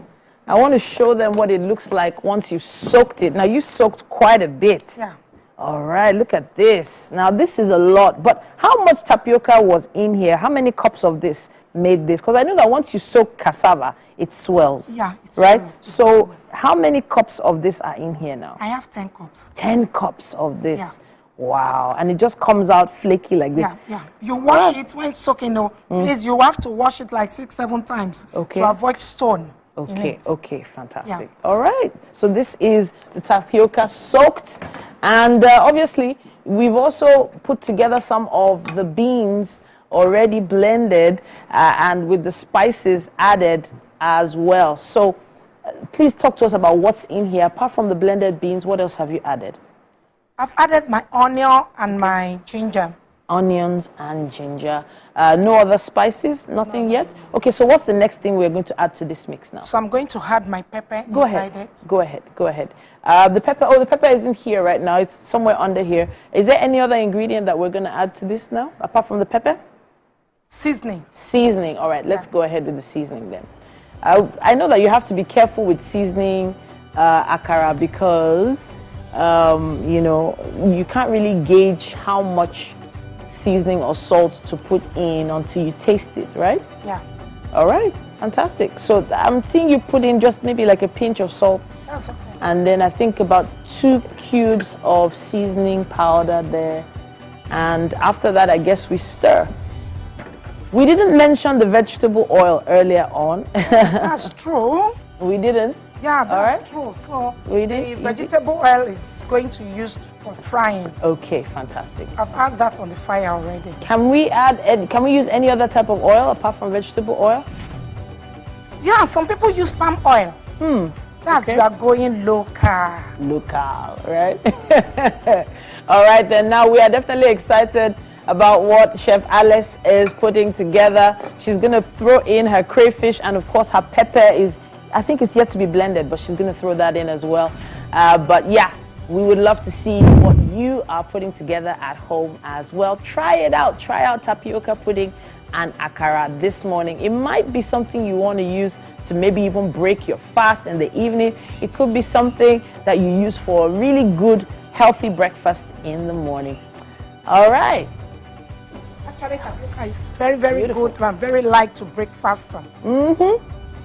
A: I want to show them what it looks like once you've soaked it. Now, you soaked quite a bit.
O: Yeah.
A: All right, look at this. Now, this is a lot. But how much tapioca was in here? How many cups of this made this? Because I know that once you soak cassava, it swells.
O: Yeah,
A: right? So how many cups of this are in here now?
O: I have 10 cups.
A: 10 cups of this.
O: Yeah.
A: Wow. And it just comes out flaky like this.
O: Yeah. You wash it when soaking. No, please, you have to wash it like 6-7 times to avoid stone.
A: Okay, fantastic. All right, so this is the tapioca soaked, and obviously we've also put together some of the beans already blended and with the spices added as well. So please talk to us about what's in here. Apart from the blended beans, what else have you added?
O: I've added my onion and my ginger.
A: Onions and ginger. No other spices? Nothing yet? Okay, so what's the next thing we're going to add to this mix now?
O: So I'm going to add my pepper
A: Go
O: inside
A: ahead.
O: it.
A: Go ahead. The pepper isn't here right now. It's somewhere under here. Is there any other ingredient that we're going to add to this now, apart from the pepper?
O: Seasoning.
A: Seasoning. All right, let's go ahead with the seasoning then. I know that you have to be careful with seasoning akara because, you can't really gauge how much seasoning or salt to put in until you taste it, right?
O: Yeah.
A: All right, fantastic. So I'm seeing you put in just maybe like a pinch of salt.
O: That's what I do.
A: And then I think about 2 cubes of seasoning powder there. And after that, I guess we stir. We didn't mention the vegetable oil earlier on.
O: That's true.
A: We didn't?
O: Yeah, that's true. So the vegetable oil is going to be used for frying.
A: Okay, fantastic.
O: I've had that on the fire already.
A: Can we use any other type of oil apart from vegetable oil?
O: Yeah, some people use palm oil. That's you are going local.
A: Local, right? All right, then now we are definitely excited about what Chef Alice is putting together. She's going to throw in her crayfish, and of course her pepper is, I think it's yet to be blended, but she's going to throw that in as well. But yeah, we would love to see what you are putting together at home as well. Try it out. Try out tapioca pudding and akara this morning. It might be something you want to use to maybe even break your fast in the evening. It could be something that you use for a really good, healthy breakfast in the morning. All right.
O: Actually, tapioca is very, very good and very light to break faster.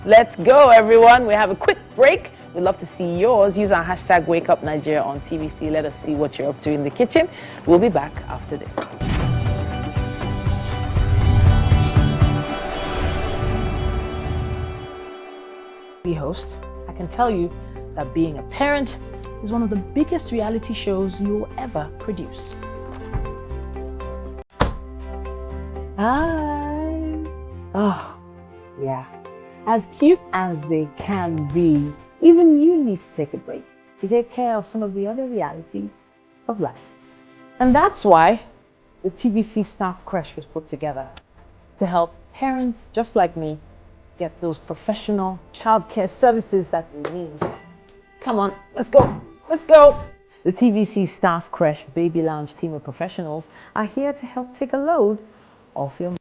A: Let's go, everyone. We have a quick break. We'd love to see yours. Use our hashtag WakeUpNigeria on TVC. Let us see what you're up to in the kitchen. We'll be back after this. Host, I can tell you that being a parent is one of the biggest reality shows you will ever produce. Hi. Oh, yeah. As cute as they can be, even you need to take a break to take care of some of the other realities of life. And that's why the TVC Staff Crash was put together to help parents just like me get those professional childcare services that we need. Come on, let's go. Let's go. The TVC Staff Crash Baby Lounge team of professionals are here to help take a load off your mind.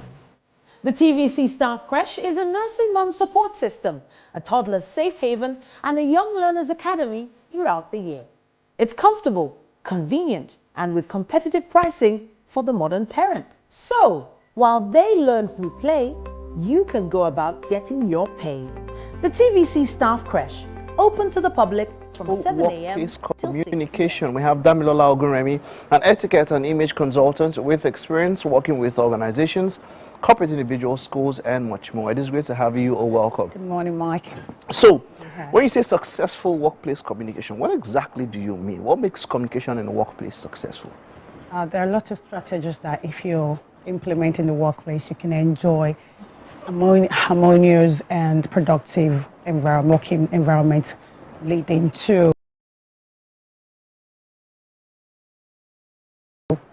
A: The TVC Staff Crash is a nursing mom support system, a toddler's safe haven, and a young learner's academy throughout the year. It's comfortable, convenient, and with competitive pricing for the modern parent. So, while they learn through play, you can go about getting your pay. The TVC Staff Crash, open to the public from 7 a.m.
B: Workplace communication. We have Damilola Ogunremi, an etiquette and image consultant with experience working with organizations, corporate individuals, schools, and much more. It is great to have you. Welcome.
U: Good morning, Mike.
B: So, when you say successful workplace communication, what exactly do you mean? What makes communication in the workplace successful?
U: There are a lot of strategies that if you implement in the workplace, you can enjoy harmonious and productive working environment leading to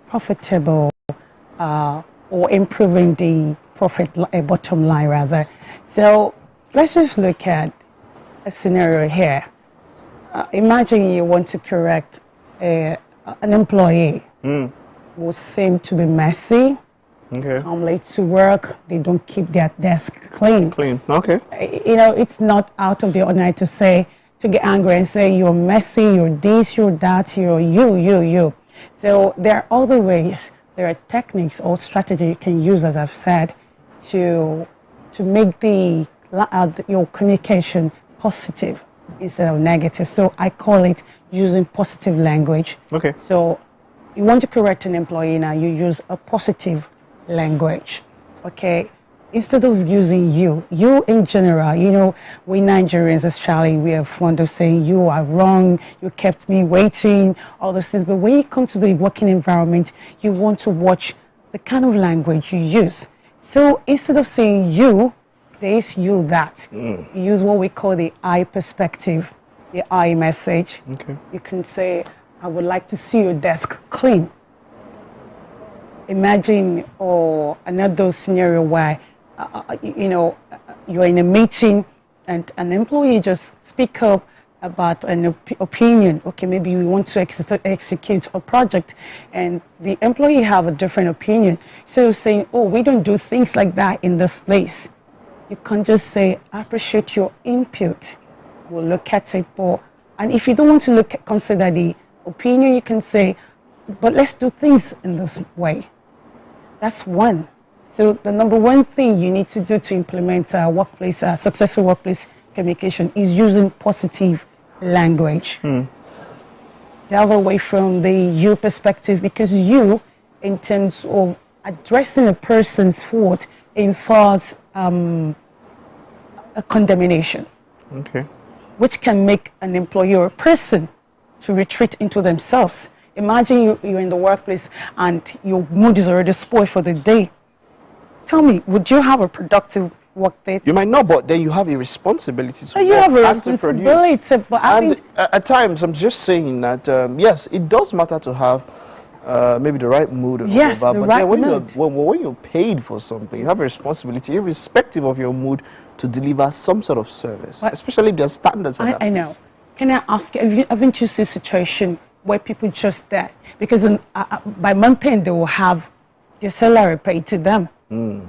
U: profitable or improving the profit bottom line rather. So let's just look at a scenario here. Imagine you want to correct an employee who seem to be messy, come late to work, they don't keep their desk clean.
B: Okay.
U: You know, it's not out of the ordinary to get angry and say you're messy, you're this, you're that, you're you. So there are other ways, there are techniques or strategy you can use, as I've said, to make your communication positive instead of negative. So I call it using positive language.
B: Okay.
U: So you want to correct an employee now, you use a positive language. Okay. Instead of using you in general, you know, we Nigerians especially, we are fond of saying you are wrong, you kept me waiting, all those things. But when you come to the working environment, you want to watch the kind of language you use. So instead of saying you, there is you that. You use what we call the I perspective, the I message.
B: Okay.
U: You can say, I would like to see your desk clean. Imagine another scenario where you know, you're in a meeting and an employee just speak up about an opinion. Okay, maybe we want to execute a project and the employee have a different opinion. So saying, oh, we don't do things like that in this place. You can just say, I appreciate your input. We'll look at it. And if you don't want to consider the opinion, you can say, but let's do things in this way. That's one. So the number one thing you need to do to implement successful workplace communication is using positive language. Delve away from the you perspective, because you, in terms of addressing a person's fault, infers a condemnation.
B: Okay.
U: Which can make an employee or a person to retreat into themselves. Imagine you're in the workplace and your mood is already spoiled for the day. Tell me, would you have a productive work day?
B: You might not, but then you have a responsibility to
U: you have a responsibility, but
B: at times, I'm just saying that, yes, it does matter to have maybe the right mood. And
U: yes,
B: all
U: the
B: but
U: right
B: then
U: mood.
B: when you're paid for something, you have a responsibility, irrespective of your mood, to deliver some sort of service, especially if there are standards.
U: I know. Can I ask, haven't you seen a situation where people just that? Because by month end, they will have their salary paid to them.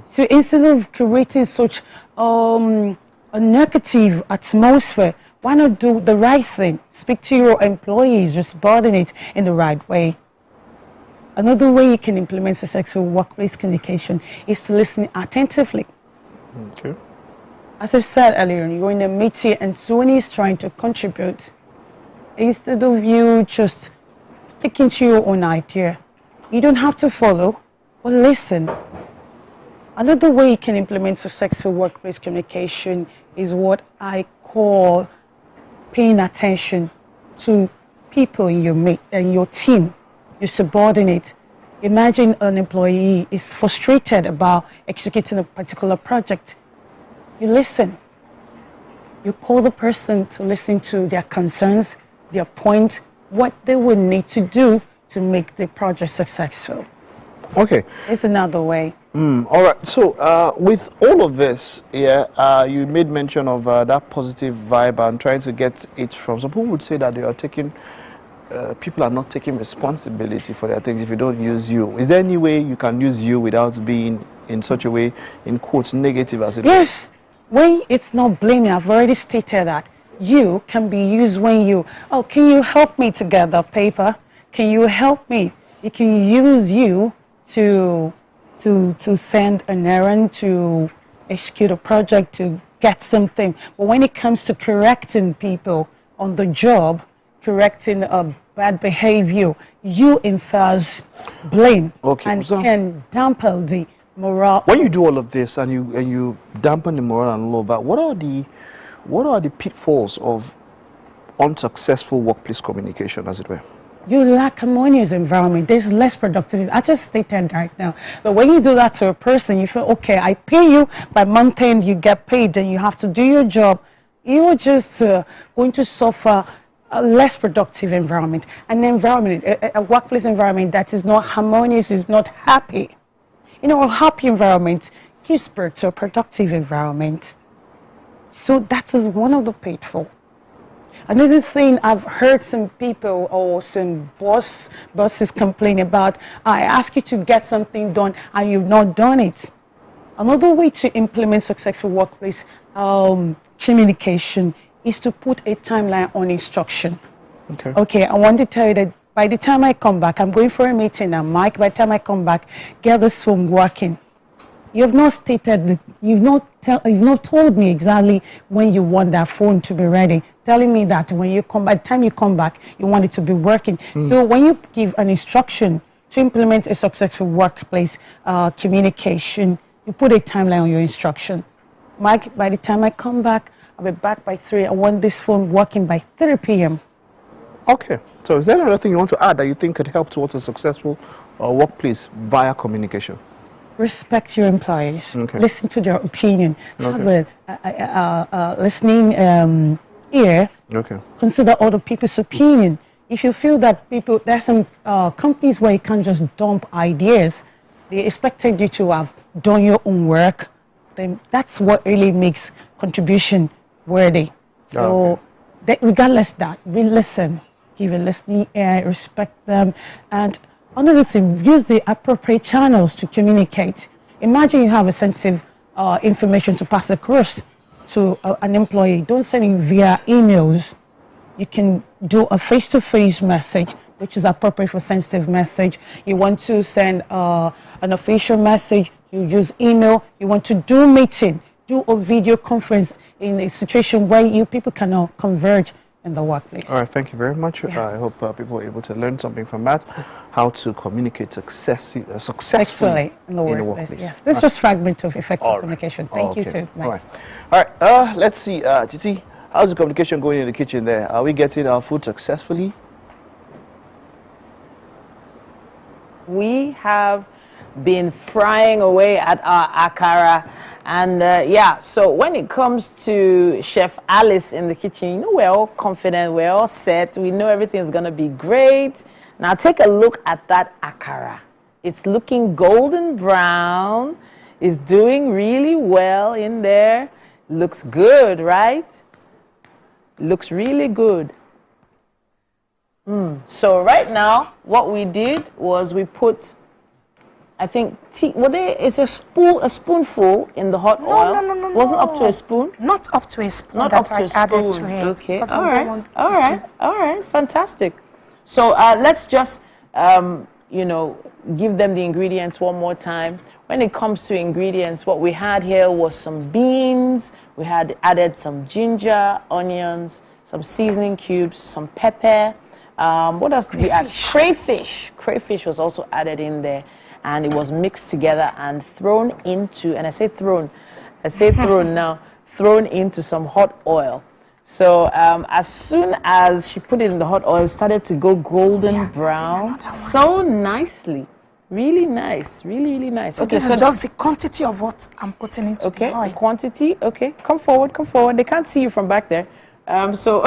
U: So instead of creating such a negative atmosphere, why not do the right thing? Speak to your employees, respond it in the right way. Another way you can implement successful workplace communication is to listen attentively.
B: Okay.
U: As I said earlier, you're in a meeting and someone is trying to contribute. Instead of you just sticking to your own idea, you don't have to follow, but listen. Another way you can implement successful workplace communication is what I call paying attention to people in your team, your subordinate. Imagine an employee is frustrated about executing a particular project. You listen. You call the person to listen to their concerns, their point, what they will need to do to make the project successful.
B: Okay.
U: It's another way.
B: All right. So with all of this, you made mention of that positive vibe and trying to get it from. Some people would say that they are taking, people are not taking responsibility for their things if you don't use you. Is there any way you can use you without being in such a way, in quotes, negative as it is?
U: Yes. When it's not blaming, I've already stated that. You can be used when you, oh, can you help me to gather paper? Can you help me? You can use you to send an errand, to execute a project, to get something. But when it comes to correcting people on the job, correcting a bad behavior, you enforce blame and can dampen the morale.
B: When you do all of this and you dampen the morale and all of that, what are the pitfalls of unsuccessful workplace communication, as it were?
U: You lack harmonious environment. There's less productivity. I just stated right now. But when you do that to a person, you feel, okay, I pay you by month end, you get paid, then you have to do your job. You're just going to suffer a less productive environment. An environment, a workplace environment that is not harmonious, is not happy. You know, a happy environment gives birth to a productive environment. So that is one of the pitfalls. Another thing I've heard some people or some bosses complain about, I ask you to get something done and you've not done it. Another way to implement successful workplace communication is to put a timeline on instruction. Okay, I want to tell you that by the time I come back, I'm going for a meeting and Mike, by the time I come back, get this phone working. You have not stated, you've not told me exactly when you want that phone to be ready. Telling me that when you come, by the time you come back, you want it to be working. So when you give an instruction to implement a successful workplace communication, you put a timeline on your instruction. Mike, by the time I come back, I'll be back by 3. I want this phone working by 3 p.m.
B: Okay. So is there another thing you want to add that you think could help towards a successful workplace via communication?
U: Respect your employees.
B: Okay.
U: Listen to their opinion.
B: Okay.
U: Have a listening ear.
B: Okay.
U: Consider other people's opinion. If you feel that there's some companies where you can't just dump ideas, they expected you to have done your own work, then that's what really makes contribution worthy. So regardless that, we listen, give a listening ear, respect them, and another thing, use the appropriate channels to communicate. Imagine you have a sensitive information to pass across to an employee. Don't send it via emails. You can do a face-to-face message, which is appropriate for sensitive message. You want to send an official message, you use email. You want to do meeting, do a video conference in a situation where you people cannot converge in the workplace.
B: All right, thank you very much. I hope people were able to learn something from that, how to communicate successfully in the workplace.
U: Yes, this is just fragment of effective communication. Thank you too, Mike.
B: All right, let's see. Titi, how's the communication going in the kitchen there? Are we getting our food successfully?
A: We have been frying away at our akara. And so when it comes to Chef Alice in the kitchen, you know, we're all confident, we're all set, we know everything's going to be great. Now take a look at that akara. It's looking golden brown. It's doing really well in there. Looks good, right? Looks really good. So right now, what we did was we put, I think, it's a spoonful in the hot oil.
O: No.
A: Wasn't up to a spoon?
O: Not up to a spoon.
A: Not
O: that
A: up to
O: I
A: a spoon.
O: added to it.
A: Okay, all right, fantastic. So let's just, give them the ingredients one more time. When it comes to ingredients, what we had here was some beans. We had added some ginger, onions, some seasoning cubes, some pepper. What else did we add? Crayfish. Crayfish was also added in there. And it was mixed together and thrown into, and I say thrown now, thrown into some hot oil. So as soon as she put it in the hot oil, it started to go golden brown so nicely. Really nice, really nice.
O: So this is just the quantity of what I'm putting into the oil.
A: Okay, quantity. Okay, come forward. They can't see you from back there. So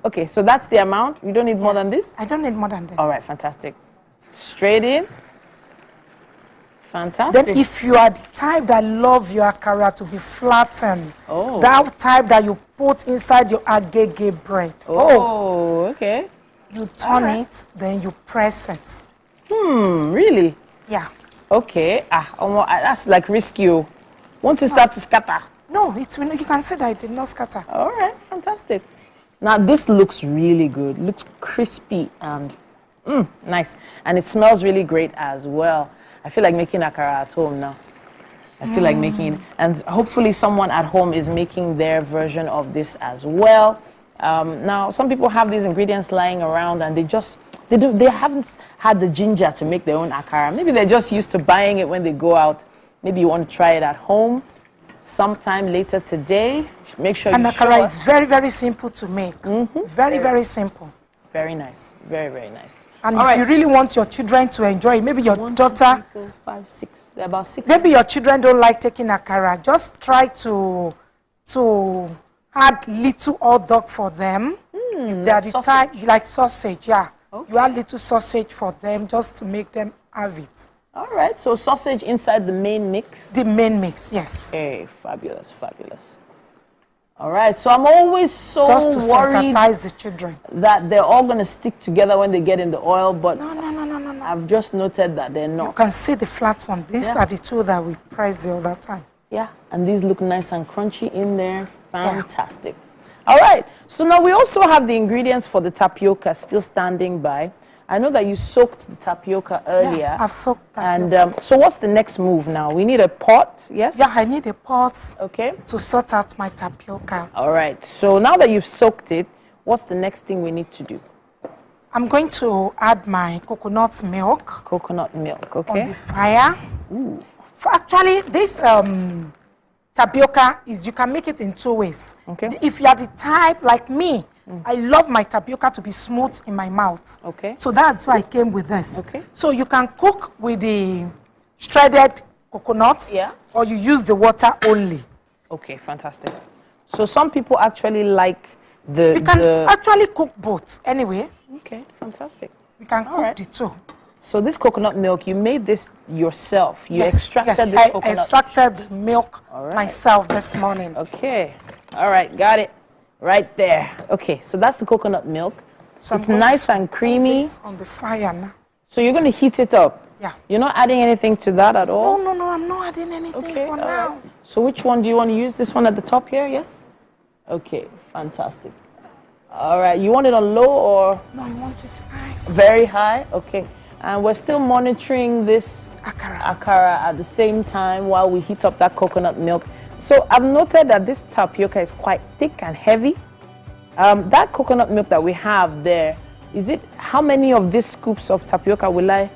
A: Okay, so that's the amount. You don't need more than this?
O: I don't need more than this.
A: All right, fantastic. Straight in. Fantastic.
O: Then if you are the type that love your akara to be flattened, that type that you put inside your agege bread.
A: Oh, okay.
O: You turn it, then you press it.
A: Really?
O: Yeah.
A: Okay. That's like risky. Once it starts to scatter.
O: No, you can see that it did not scatter.
A: All right, fantastic. Now this looks really good. Looks crispy and nice. And it smells really great as well. I feel like making akara at home now. I feel like making it. And hopefully someone at home is making their version of this as well. Now, some people have these ingredients lying around and they haven't had the ginger to make their own akara. Maybe they're just used to buying it when they go out. Maybe you want to try it at home sometime later today. Make sure
O: and
A: you
O: akara is very, very simple to make. Very, very simple.
A: Very nice. Very, very nice.
O: And if you really want your children to enjoy it, maybe your daughter...
A: 2, 3, 4, 5, 6. They're about 6.
O: Maybe your children don't like taking akara. Just try to add little hot dog for them. They are the type, like sausage, yeah. Okay. You add little sausage for them just to make them have it.
A: All right, so sausage inside the main mix?
O: The main mix, yes.
A: Hey, fabulous, fabulous. All right, so I'm always so
O: just to
A: worried
O: sensitize the children
A: that they're all going to stick together when they get in the oil, but
O: no.
A: I've just noted that they're not.
O: You can see the flat one. These are the two that we priced the other time.
A: Yeah, and these look nice and crunchy in there. Fantastic. Yeah. All right, so now we also have the ingredients for the tapioca still standing by. I know that you soaked the tapioca earlier.
O: Yeah, I've soaked tapioca.
A: And so what's the next move now? We need a pot, yes?
O: Yeah, I need a pot
A: to
O: sort out my tapioca.
A: All right, so now that you've soaked it, what's the next thing we need to do?
O: I'm going to add my coconut milk.
A: Coconut milk, okay.
O: On the fire.
A: Ooh.
O: Actually, this tapioca you can make it in 2 ways.
A: Okay.
O: If you are the type like me, I love my tapioca to be smooth in my mouth.
A: Okay.
O: So that's why I came with this.
A: Okay.
O: So you can cook with the shredded coconuts, or you use the water only.
A: Okay, fantastic. So some people actually like the...
O: You can actually cook both anyway.
A: Okay, fantastic.
O: You can cook the two.
A: So this coconut milk, you made this yourself. You extracted this coconut.
O: I extracted the milk myself this morning.
A: Okay. All right, got it. Right there. Okay, so that's the coconut milk.
O: So
A: it's nice and creamy.
O: On the fire now.
A: So you're going to heat it up?
O: Yeah.
A: You're not adding anything to that at all?
O: No, I'm not adding anything for now.
A: Right. So which one do you want to use? This one at the top here, yes? Okay, fantastic. All right, you want it on low or?
O: No, I want it high.
A: Very high? Okay. And we're still monitoring this akara at the same time while we heat up that coconut milk. So I've noted that this tapioca is quite thick and heavy. That coconut milk that we have there, how many of these scoops of tapioca will I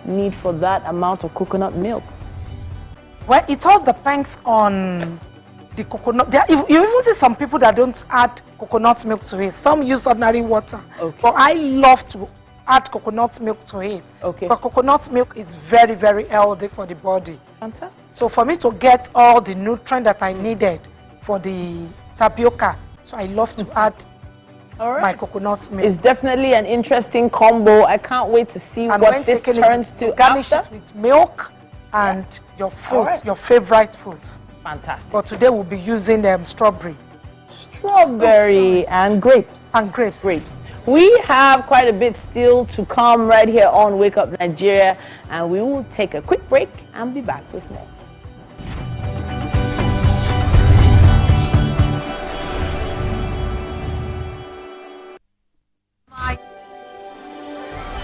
A: need for that amount of coconut milk?
O: Well, it all depends on the coconut. You even see some people that don't add coconut milk to it. Some use ordinary water. Okay. But I love to add coconut milk to it.
A: Okay.
O: Because coconut milk is very, very healthy for the body.
A: Fantastic.
O: So for me to get all the nutrient that I needed for the tapioca, so I love to add my coconut milk.
A: It's definitely an interesting combo. I can't wait to see what this turns to.
O: Garnish it with milk and your fruit, your favorite fruits.
A: Fantastic.
O: But today we'll be using strawberry.
A: Strawberry and grapes.
O: And grapes.
A: Grapes. We have quite a bit still to come right here on Wake Up Nigeria, and we will take a quick break and be back with more.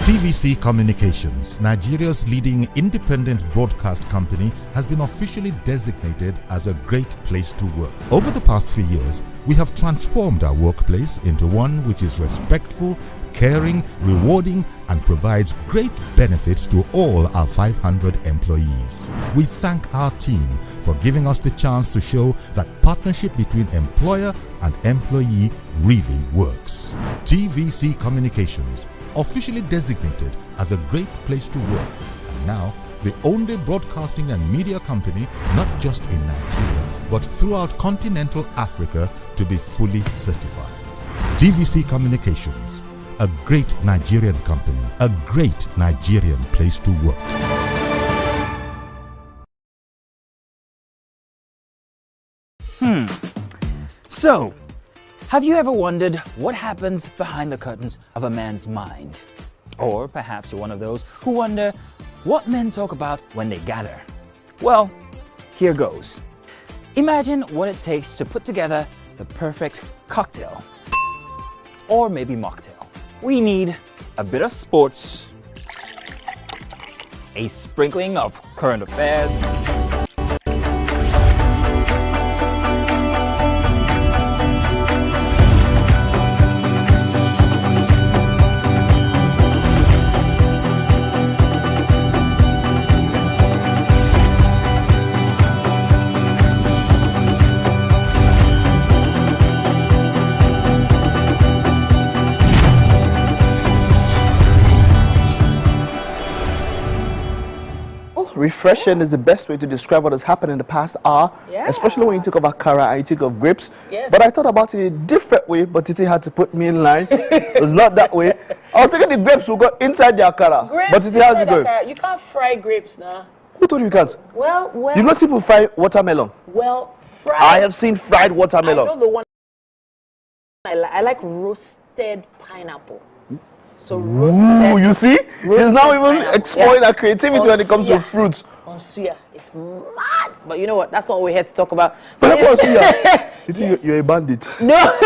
H: TVC Communications, Nigeria's leading independent broadcast company, has been officially designated as a great place to work. Over the past few years, we have transformed our workplace into one which is respectful, caring, rewarding, and provides great benefits to all our 500 employees. We thank our team for giving us the chance to show that partnership between employer and employee really works. TVC Communications, officially designated as a great place to work, and now the only broadcasting and media company not just in Nigeria but throughout continental Africa to be fully certified. TVC Communications, a great Nigerian company, a great Nigerian place to work.
E: So, have you ever wondered what happens behind the curtains of a man's mind? Or perhaps you're one of those who wonder what men talk about when they gather. Well, here goes. Imagine what it takes to put together the perfect cocktail. Or maybe mocktail. We need a bit of sports, a sprinkling of current affairs,
B: refreshing is the best way to describe what has happened in the past hour, especially when you took of akara and you took of grapes.
A: Yes.
B: But I thought about it in a different way, but Titi had to put me in line. It was not that way. I was thinking the grapes will go inside the akara.
A: Grapes
B: but Titi, how's it going?
A: You can't fry grapes now.
B: Who told you you can't?
A: Well,
B: You know people fry watermelon?
A: well, fried.
B: I have seen fried watermelon.
A: I know the one I like roasted pineapple. So
B: Ooh, you see? She's now even exploring her creativity when it comes to fruits.
A: On suya, it's mad. But you know what? That's not what we're here to talk about.
B: Pineapple on suya. Titi, you're a bandit.
A: No,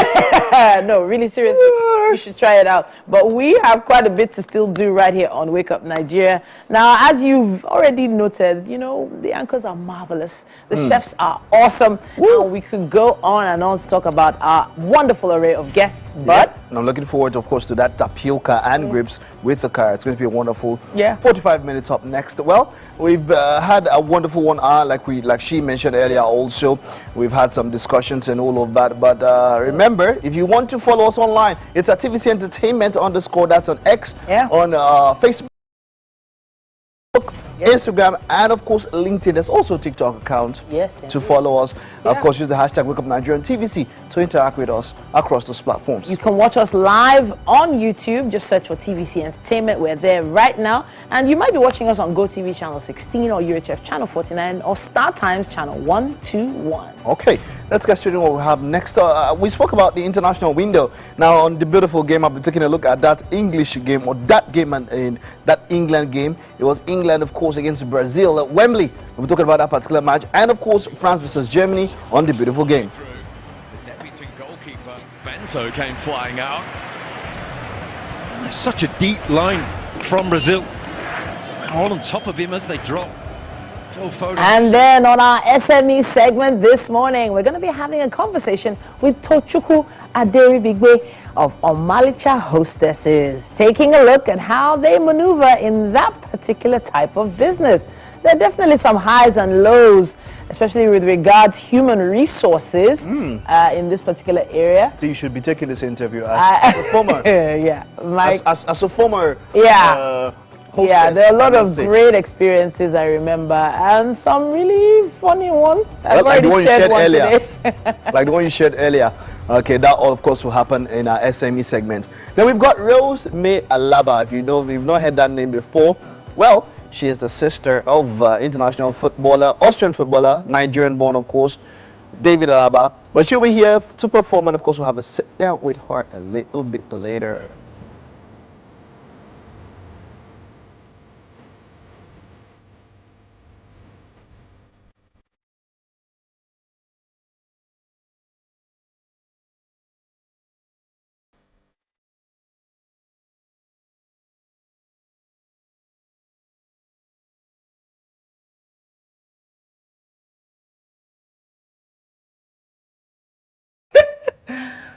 A: no, really seriously, you should try it out. But we have quite a bit to still do right here on Wake Up Nigeria. Now, as you've already noted, you know, the anchors are marvelous. The chefs are awesome. And we could go on and on to talk about our wonderful array of guests. But
B: and I'm looking forward, of course, to that tapioca and grapes with the carrot. It's going to be a wonderful 45 minutes up next. Well, we've had a wonderful 1 hour, like she mentioned earlier also. We've had some discussions and all of that. But remember, if you want to follow us online, it's at TVC Entertainment _. That's on X, on Facebook, Instagram, and of course LinkedIn. There's also a TikTok account to follow us. Of course, use the hashtag Wake Up Nigeria and TVC to interact with us across those platforms.
A: you can watch us live on YouTube. Just search for TVC Entertainment. We're there right now. And you might be watching us on GOTV channel 16 or UHF channel 49 or StarTimes channel 121.
B: Okay, let's get straight into what we have next. We spoke about the international window. Now, on the beautiful game, I've been taking a look at that English game, or that game and that England game. It was England, of course, against Brazil at Wembley. We're talking about that particular match. And, of course, France versus Germany on the beautiful game.
V: The deputy goalkeeper, Bento, came flying out. Such a deep line from Brazil. All on top of him as they drop.
A: And then on our SME segment this morning, we're going to be having a conversation with Tochukwu Aderibigbe of Omalicha Hostesses, taking a look at how they maneuver in that particular type of business. There are definitely some highs and lows, especially with regards human resources in this particular area.
B: So you should be taking this interview as a former. As a former.
A: There are a lot of great experiences I remember, and some really funny ones.
B: Like the one you shared earlier. Like the one you shared earlier. Okay, that all of course will happen in our SME segment. Then we've got Rose May Alaba. If you know, we've not heard that name before. Well, she is the sister of international footballer, Austrian footballer, Nigerian born of course, David Alaba. But she'll be here to perform, and of course we'll have a sit down with her a little bit later.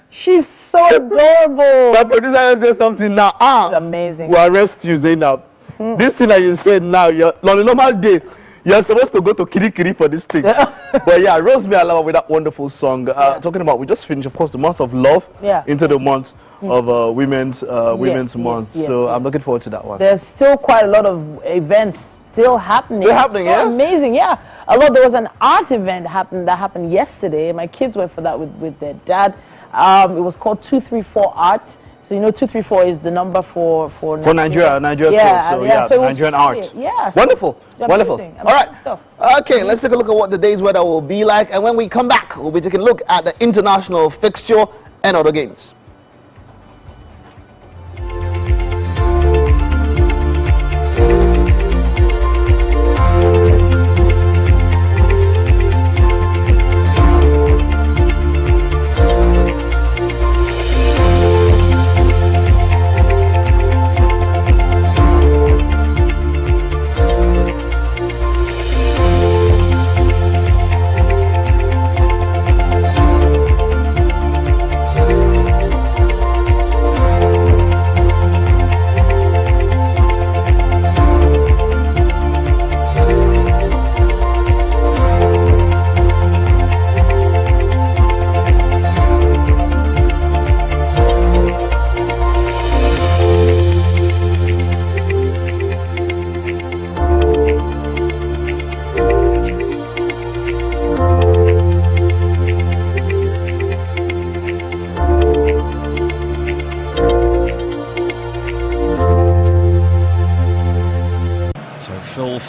A: She's so adorable.
B: My producer said something now.
A: Amazing.
B: We'll arrest you, Zainab. This thing that you said now, on a normal day, you're supposed to go to Kirikiri for this thing. But yeah, Rose May Alaba with that wonderful song. Talking about, we just finished, of course, the month of love into the month of Women's Month. So I'm looking forward to that one.
A: There's still quite a lot of events still happening. Amazing, a lot. There was an art event that happened yesterday. My kids went for that with their dad. It was called 234 Art. So 234 is the number for
B: Nigeria
A: yeah,
B: code. So
A: yeah, so
B: Nigerian art.
A: Yeah,
B: so wonderful.
A: Amazing.
B: All right.
A: Stuff.
B: Okay, let's take a look at what the day's weather will be like, and when we come back, we'll be taking a look at the international fixture and other games.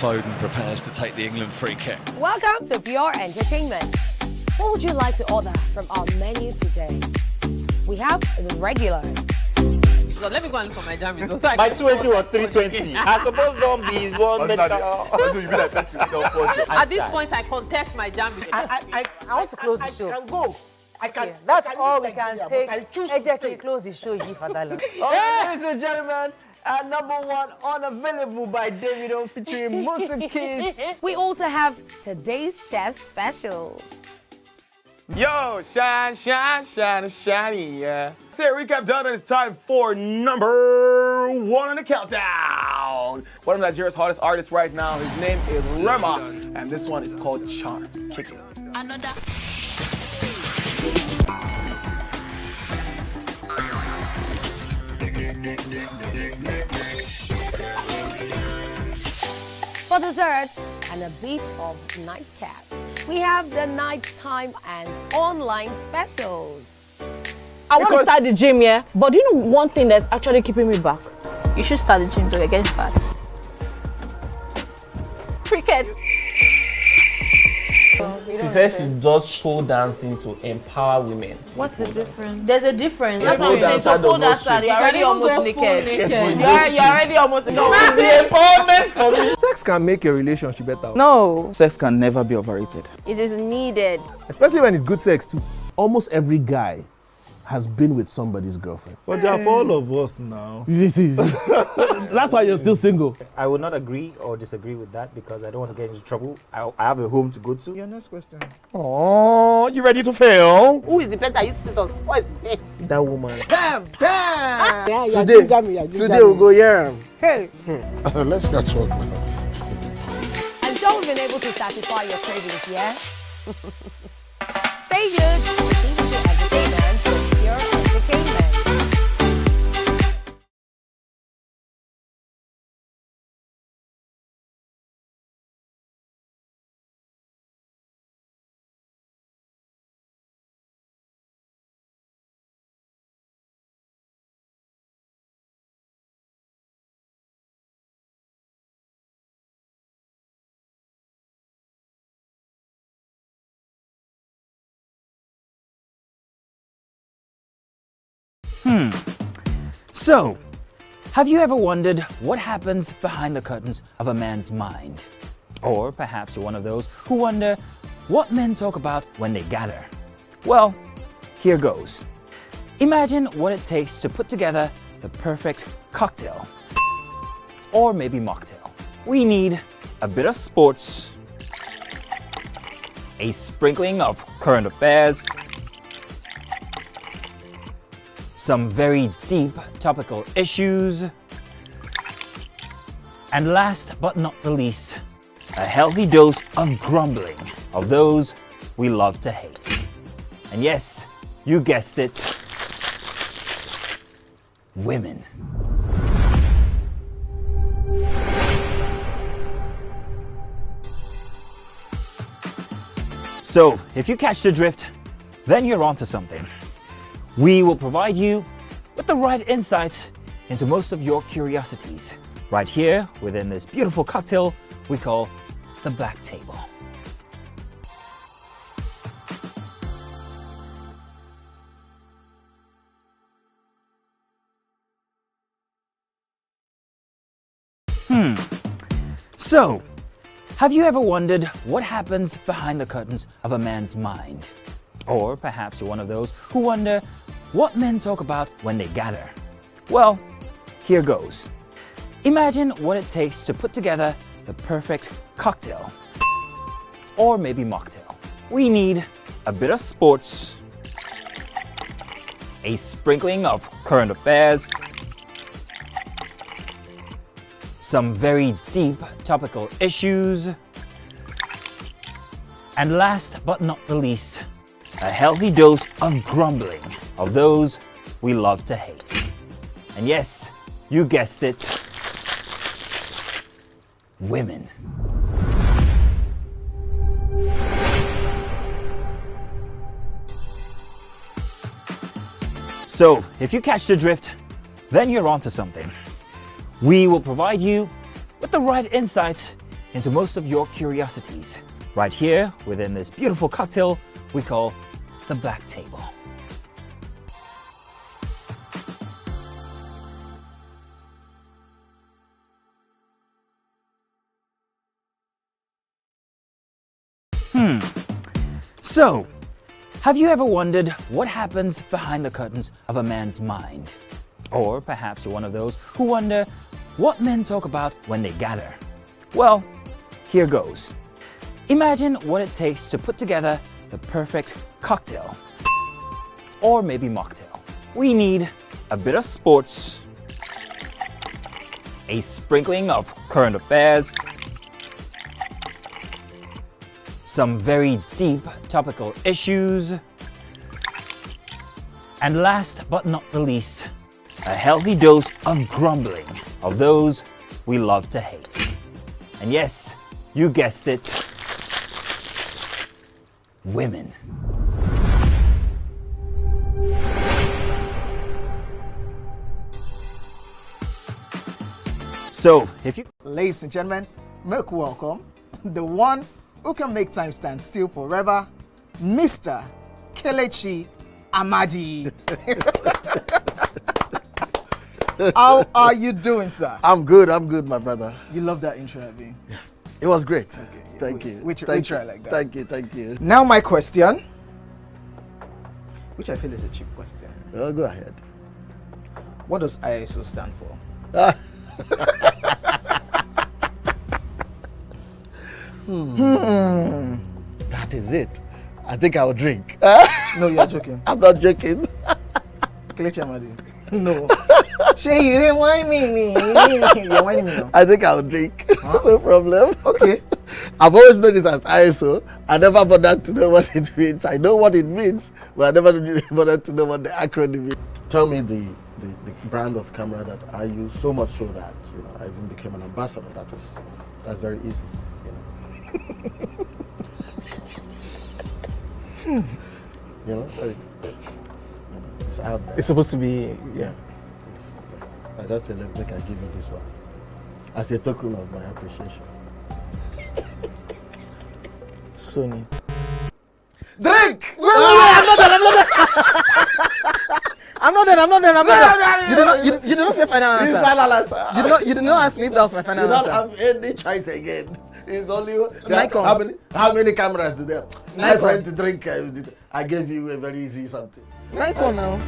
V: Foden prepares to take the England free kick.
J: Welcome to Pure Entertainment. What would you like to order from our menu today? We have the regular.
K: So let me go and look for my jam. So
L: My 280 was 320. I suppose don't be one medical.
K: At this point, I contest my jam.
M: I want to close the show.
L: I can go. I can.
M: That's all we can take. Ejeki, close the show, you for that long.
L: Ladies and gentlemen, number one, Unavailable by Davido featuring Musiki.
J: We also have today's chef special.
N: Yo, shine, shine, shine, shiny, yeah. So recap done, and it's time for number 1 on the countdown. One of Nigeria's hottest artists right now, his name is Rema, and this one is called Charm. Kick it.
D: Another.
J: For dessert and a bit of nightcap, we have the nighttime and online specials.
P: I want to start the gym, yeah? But do you know one thing that's actually keeping me back?
Q: You should start the gym to get fat.
M: Cricket.
R: She says she does show dancing to empower women.
Q: What's the difference? There's a difference.
R: Yeah,
Q: That's what I'm saying. So pole dancer, you're already almost naked. You're already almost naked.
R: The empowerment for me.
C: Sex can make a relationship better.
M: No.
I: Sex can never be overrated.
Q: It is needed.
C: Especially when it's good sex too. Almost every guy has been with somebody's girlfriend.
S: But they are for all of us now.
C: That's why you're still single.
T: I would not agree or disagree with that because I don't want to get into trouble. I have a home to go to.
C: Your next question.
S: Oh, you ready to fail?
M: Who is the better? You still some spoils.
C: That woman.
M: Damn. Yeah,
C: Today we'll go here.
M: Hey.
C: Let's get talk now.
J: I'm sure we've been able to satisfy your cravings, yeah? Stay good. Entertainment with Pure Entertainment.
E: So, have you ever wondered what happens behind the curtains of a man's mind? Or perhaps you're one of those who wonder what men talk about when they gather. Well, here goes. Imagine what it takes to put together the perfect cocktail. Or maybe mocktail. We need a bit of sports, a sprinkling of current affairs, some very deep topical issues, and last but not the least, a healthy dose of grumbling of those we love to hate. And yes, you guessed it, women. So, if you catch the drift, then you're onto something. We will provide you with the right insights into most of your curiosities right here within this beautiful cocktail we call the Black Table. So, have you ever wondered what happens behind the curtains of a man's mind? Or perhaps you're one of those who wonder what men talk about when they gather. Well, here goes. Imagine what it takes to put together the perfect cocktail. Or maybe mocktail. We need a bit of sports, a sprinkling of current affairs, some very deep topical issues, and last but not the least, a healthy dose of grumbling of those we love to hate. And yes, you guessed it, women. So, if you catch the drift, then you're onto something. We will provide you with the right insights into most of your curiosities right here within this beautiful cocktail we call the Black Table. So, have you ever wondered what happens behind the curtains of a man's mind? Or perhaps you're one of those who wonder what men talk about when they gather. Well, here goes. Imagine what it takes to put together the perfect cocktail. Or maybe mocktail. We need a bit of sports, a sprinkling of current affairs, some very deep topical issues, and last but not the least, a healthy dose of grumbling of those we love to hate. And yes, you guessed it, women. So, if you...
C: Ladies and gentlemen, make welcome the one who can make time stand still forever, Mr. Kelechi Amadi. How are you doing, sir?
D: I'm good, my brother.
C: You love that intro, Abi?
D: It was great.
C: Okay,
D: Thank you.
C: We try like that.
D: Thank you.
C: Now my question, which I feel is a cheap question.
D: Oh, go ahead.
C: What does ISO stand for?
D: That is it. I think I'll drink.
C: No, you're joking.
D: I'm not joking.
C: Kelechi Amadi. No. Shay, you didn't whine me. You're whining me now.
D: I think I'll drink.
C: Huh?
D: No problem.
C: Okay.
D: I've always known it as ISO. I never bothered to know what it means. I know what it means, but I never bothered to know what the acronym is.
F: Tell me the brand of camera that I use, so much so that I even became an ambassador. That's very easy. It's out there.
C: It's supposed to be, yeah.
F: I just said, let me give you this one as a token of my appreciation.
C: Sony.
D: Drink!
C: Wait, I'm not done. You did not say final answer.
D: It's final answer.
C: You did not ask me if that was my final
D: you
C: answer.
D: You don't have any choice again. It's only
C: Nikon.
D: How many cameras do they have?
C: Nikon.
D: My friend to drink. I gave you a very easy something.
C: Nikon now.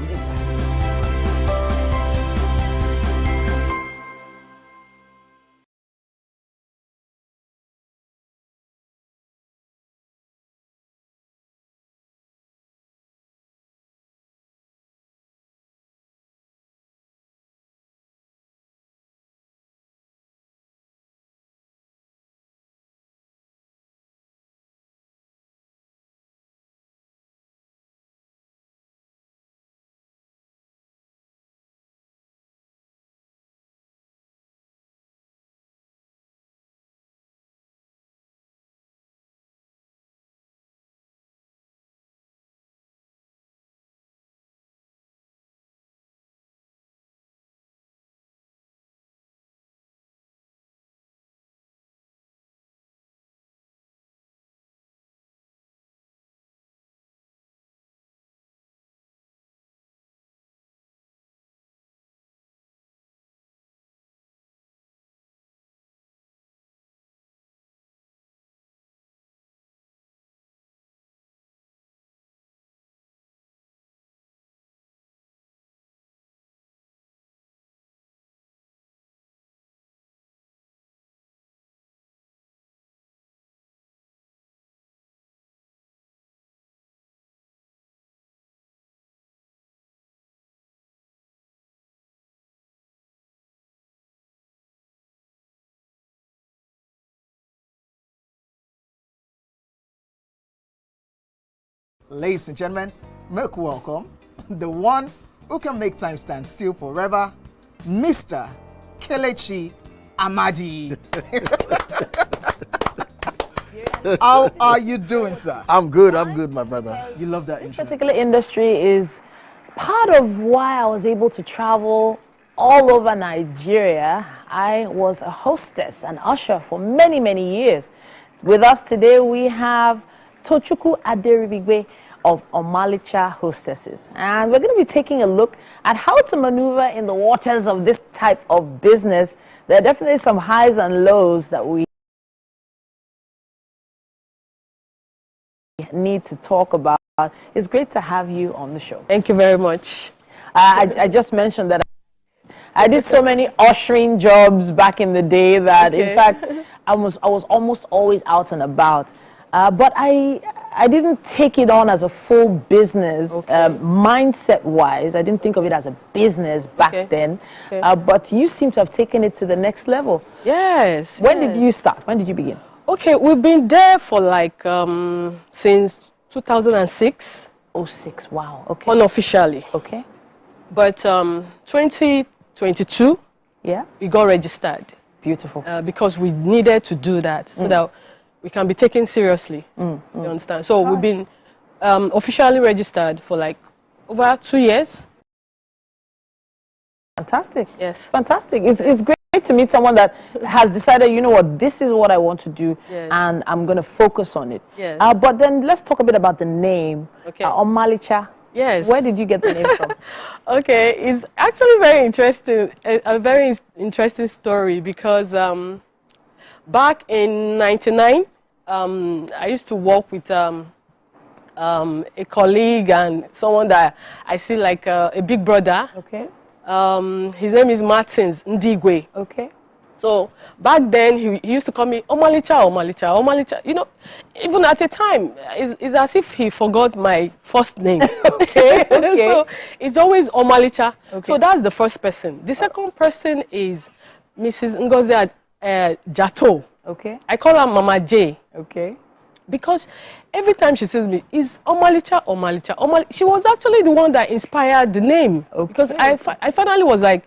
C: Ladies and gentlemen, make welcome the one who can make time stand still forever, Mr. Kelechi Amadi. How are you doing, sir?
D: I'm good, my brother.
C: You love that
A: This
C: intro.
A: particular industry is part of why I was able to travel all over Nigeria. I was a hostess and usher for many, many years. With us today, we have Tochukwu Aderibigbe of Omalicha Hostesses. And we're going to be taking a look at how to maneuver in the waters of this type of business. There are definitely some highs and lows that we need to talk about. It's great to have you on the show.
G: Thank you very much.
A: I just mentioned that I did so many ushering jobs back in the day that, in fact, I was almost always out and about. But I didn't take it on as a full business, mindset-wise. I didn't think of it as a business back then. But you seem to have taken it to the next level.
G: Yes.
A: When did you start? When did you begin?
G: Okay, we've been there for like since 2006.
A: 06, wow. Okay.
G: Unofficially.
A: Okay.
G: But 2022, we got registered.
A: Beautiful.
G: Because we needed to do that so that we can be taken seriously. You understand? So we've been officially registered for like over 2 years.
A: Fantastic.
G: Yes.
A: Fantastic. It's great to meet someone that has decided, you know what, this is what I want to do, and I'm going to focus on it.
G: Yes.
A: But then let's talk a bit about the name.
G: Okay.
A: Omalicha.
G: Yes.
A: Where did you get the name from?
G: Okay, it's actually very interesting, a very interesting story because back in '99, I used to work with a colleague and someone that I see like a big brother.
A: Okay.
G: His name is Martins Ndigwe.
A: Okay.
G: So back then he used to call me Omalicha, Omalicha, Omalicha. You know, even at a time, it's as if he forgot my first name.
A: Okay.
G: So it's always Omalicha. Okay. So that's the first person. The second person is Mrs. Ngozi Jato.
A: Okay.
G: I call her Mama J.
A: Okay.
G: Because every time she says me, is Omalicha, Omalicha, Omalicha. She was actually the one that inspired the name. Okay. Because I finally was like,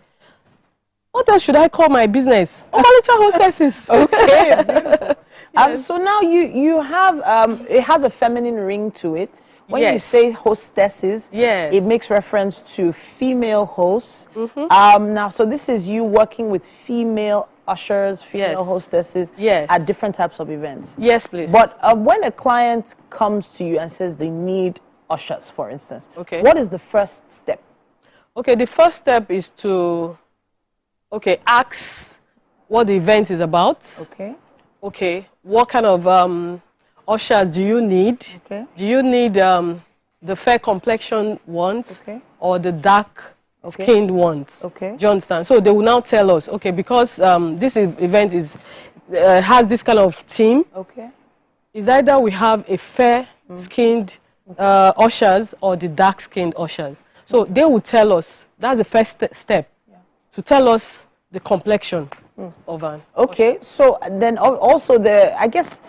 G: what else should I call my business? Omalicha Hostesses.
A: Okay. Yes. So now you have, it has a feminine ring to it. When you say hostesses, it makes reference to female hosts. Now, so this is you working with female ushers, female hostesses at different types of events.
G: Yes, please.
A: But when a client comes to you and says they need ushers, for instance, what is the first step?
G: Okay, the first step is to, ask what the event is about. Okay, what kind of ushers do you need? Do you need the fair complexion ones or the dark skinned ones? Do you understand? So they will now tell us, because this event has this kind of theme. It's either we have a fair skinned ushers or the dark skinned ushers. So they will tell us, that's the first step, to tell us the complexion of an usher.
A: So then also I guess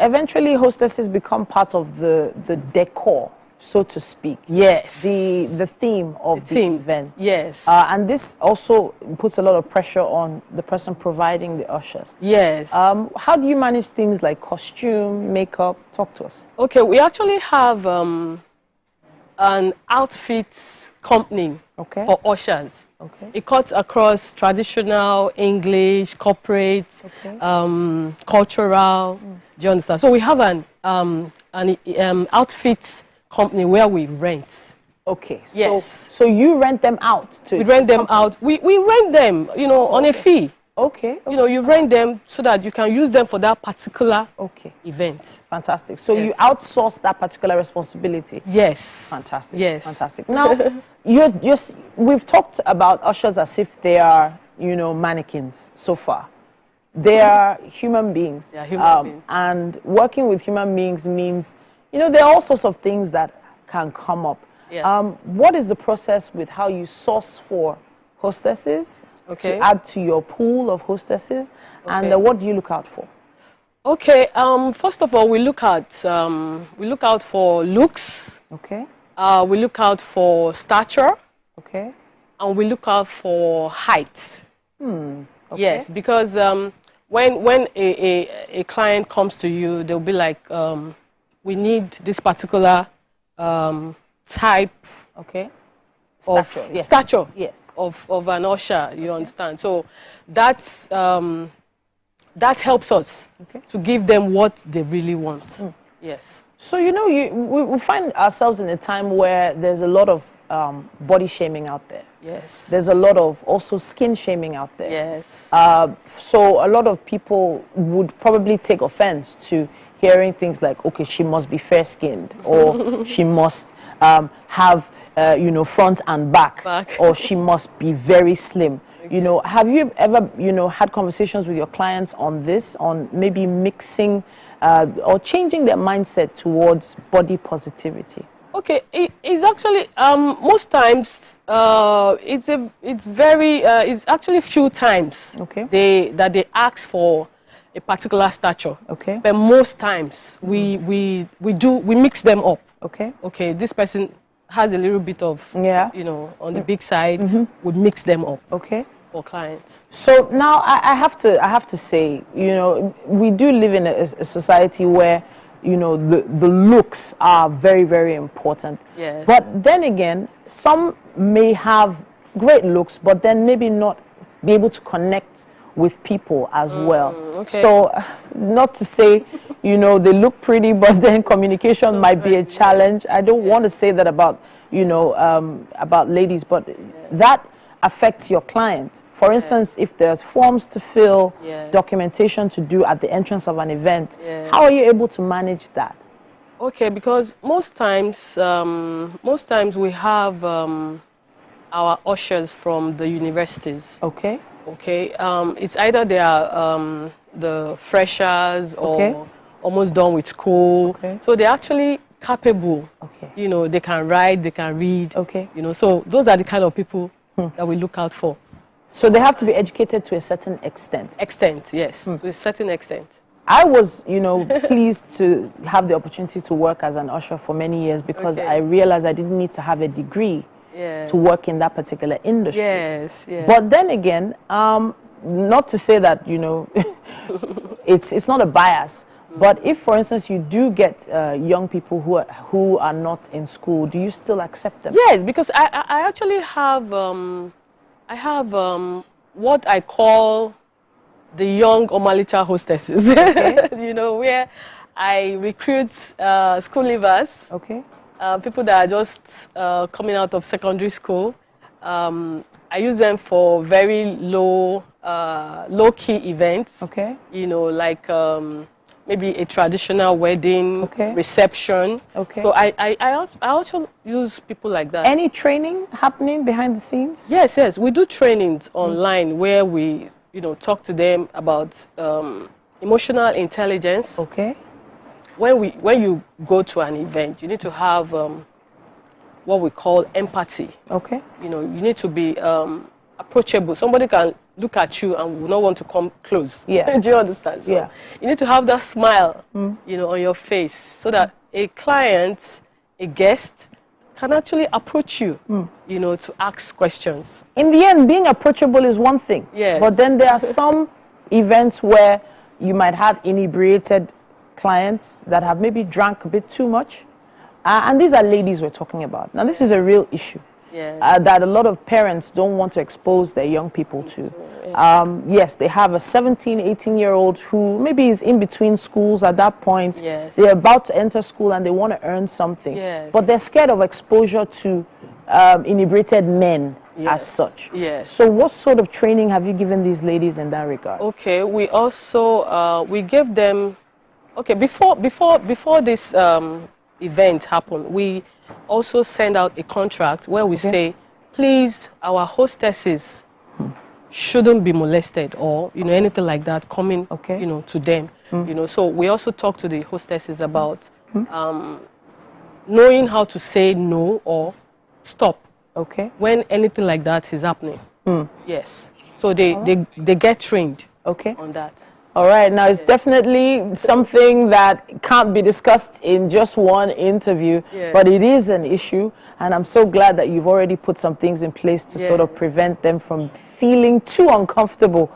A: eventually hostesses become part of the decor, so to speak.
G: Yes.
A: The theme of the event.
G: Yes.
A: And this also puts a lot of pressure on the person providing the ushers.
G: Yes.
A: How do you manage things like costume, makeup? Talk to us.
G: Okay, we actually have an outfit company for ushers. It cuts across traditional, English, corporate, cultural. Do you understand? So we have an outfit company where we rent.
A: Yes. So you rent them out?
G: We rent them out. We rent them, on a fee. You rent them so that you can use them for that particular event.
A: Fantastic. So you outsource that particular responsibility?
G: Yes.
A: Fantastic.
G: Yes.
A: Fantastic. Now, we've talked about ushers as if they are, mannequins so far. They are human beings.
G: They are human beings.
A: And working with human beings means, there are all sorts of things that can come up.
G: Yes.
A: What is the process with how you source for hostesses to add to your pool of hostesses? And what do you look out for?
G: Okay. First of all, we look out for looks.
A: Okay.
G: We look out for stature.
A: Okay.
G: And we look out for height.
A: Okay.
G: Yes, because when a client comes to you, they'll be like, we need this particular type.
A: Okay.
G: Of
A: Stature, yes.
G: stature.
A: Yes.
G: Of an usher. You understand? So that's that helps us to give them what they really want. Yes.
A: So, you know, we find ourselves in a time where there's a lot of body shaming out there.
G: Yes.
A: There's a lot of also skin shaming out there.
G: Yes.
A: So a lot of people would probably take offense to hearing things like, okay, she must be fair-skinned, or she must have, you know, front and back, or she must be very slim. You know, have you ever, you know, had conversations with your clients on this, on maybe mixing or changing their mindset towards body positivity?
G: Okay, it's actually most times it's actually few times that they ask for a particular stature.
A: Okay.
G: But most times we mix them up.
A: Okay.
G: Okay, this person has a little bit of you know, on the big side. Would mix them up.
A: Okay.
G: For clients.
A: So now I have to say, you know, we do live in a society where, you know, the looks are very, very important.
G: Yes.
A: But then again, some may have great looks, but then maybe not be able to connect with people as well.
G: Okay.
A: So not to say, you know, they look pretty, but then communication might be a challenge. I don't want to say that about, you know, about ladies, but that affects your client. For instance, if there's forms to fill, documentation to do at the entrance of an event, how are you able to manage that?
G: Okay, because most times we have our ushers from the universities.
A: Okay.
G: Okay. It's either they are the freshers or almost done with school.
A: Okay.
G: So they're actually capable.
A: Okay.
G: You know, they can write, they can read.
A: Okay.
G: You know, so those are the kind of people that we look out for.
A: So they have to be educated to a certain extent.
G: Yes, to a certain extent.
A: I was, you know, pleased to have the opportunity to work as an usher for many years because I realized I didn't need to have a degree to work in that particular industry.
G: Yes, yes.
A: But then again, not to say that, you know, it's not a bias, but if, for instance, you do get young people who are not in school, do you still accept them?
G: Yes, because I actually have I have what I call the young Omalicha hostesses. You know, where I recruit school leavers.
A: Okay.
G: People that are just coming out of secondary school. I use them for very low-key events.
A: Okay.
G: You know, like maybe a traditional wedding reception.
A: Okay.
G: So I also use people like that.
A: Any training happening behind the scenes?
G: Yes, yes. We do trainings online where we, you know, talk to them about emotional intelligence.
A: Okay.
G: When you go to an event, you need to have what we call empathy.
A: Okay.
G: You know, you need to be approachable. Somebody can look at you and will not want to come close.
A: Yeah.
G: Do you understand? So you need to have that smile, you know, on your face so that a client, a guest, can actually approach you, you know, to ask questions.
A: In the end, being approachable is one thing.
G: Yes.
A: But then there are some events where you might have inebriated clients that have maybe drank a bit too much. And these are ladies we're talking about. Now, this is a real issue.
G: Yes.
A: That a lot of parents don't want to expose their young people to. Yes, they have a 17, 18-year-old who maybe is in between schools at that point.
G: Yes.
A: They're about to enter school and they want to earn something.
G: Yes.
A: But they're scared of exposure to inebriated men as such.
G: Yes.
A: So what sort of training have you given these ladies in that regard?
G: Okay, we also, we gave them, okay, before this event happened, we also send out a contract where we say, please, our hostesses shouldn't be molested or, you know, anything like that coming, you know, to them. You know, so we also talk to the hostesses about knowing how to say no or stop.
A: Okay.
G: When anything like that is happening. Yes. So they get trained on that.
A: All right, now it's definitely something that can't be discussed in just one interview, but it is an issue, and I'm so glad that you've already put some things in place to sort of prevent them from feeling too uncomfortable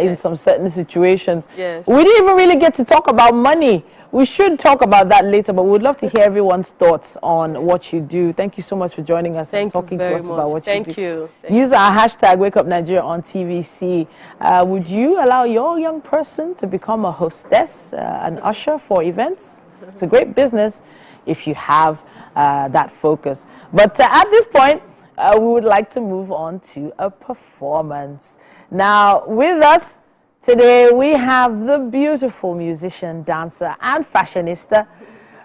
A: in some certain situations. We didn't even really get to talk about money. We should talk about that later, but we'd love to hear everyone's thoughts on what you do. Thank you so much for joining us and talking to us about what you do. Use our hashtag #WakeUpNigeria on TVC. Would you allow your young person to become a hostess, an usher for events? It's a great business if you have that focus. But at this point, we would like to move on to a performance. Now, with us today, we have the beautiful musician, dancer, and fashionista,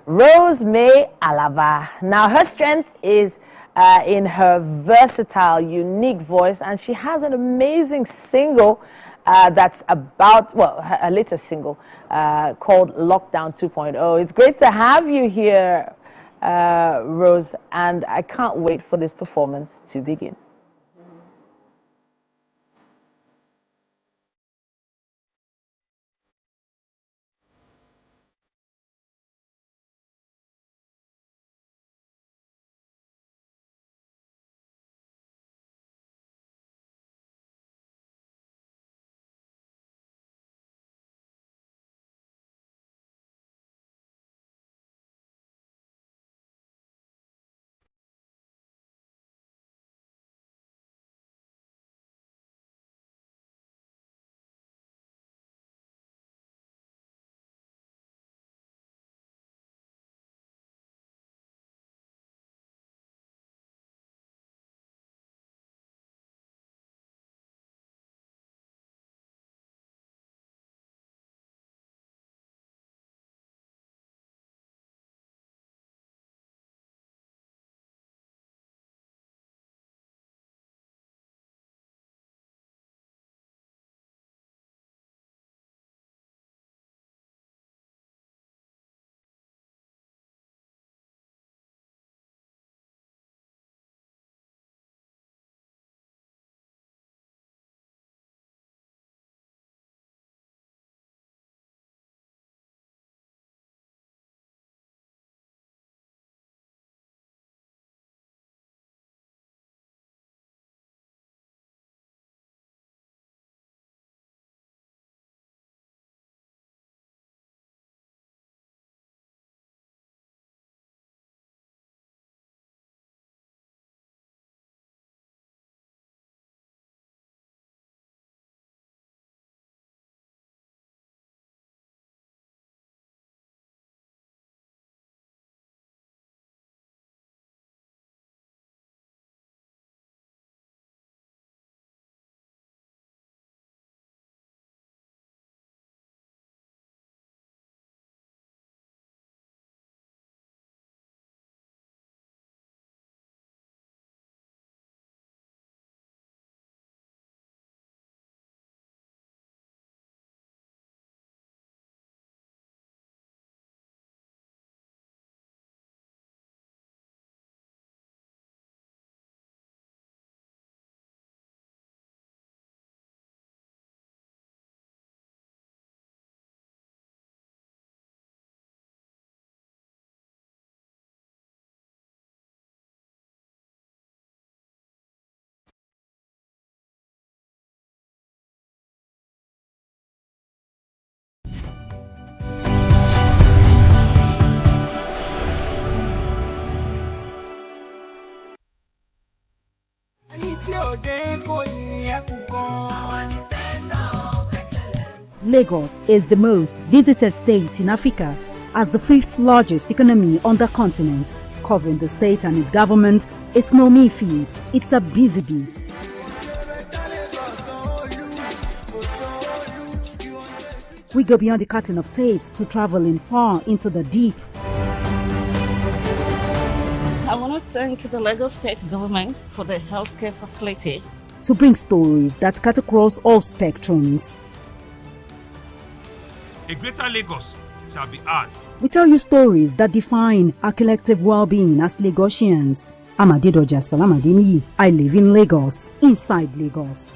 A: Rose May Alaba. Now, her strength is in her versatile, unique voice, and she has an amazing single that's about, well, her latest single called Lockdown 2.0. It's great to have you here, Rose, and I can't wait for this performance to begin.
O: Lagos is the most visited state in Africa as the 5th largest economy on the continent. Covering the state and its government is no mean feat, it's a busy beat. We go beyond the curtain of tapes to traveling far into the deep.
U: I want to thank the Lagos State government for the healthcare facility.
O: To bring stories that cut across all spectrums.
W: A greater Lagos shall be ours.
O: We tell you stories that define our collective well-being as Lagosians. I'm Adedoja Salamadini. I live in Lagos, inside Lagos.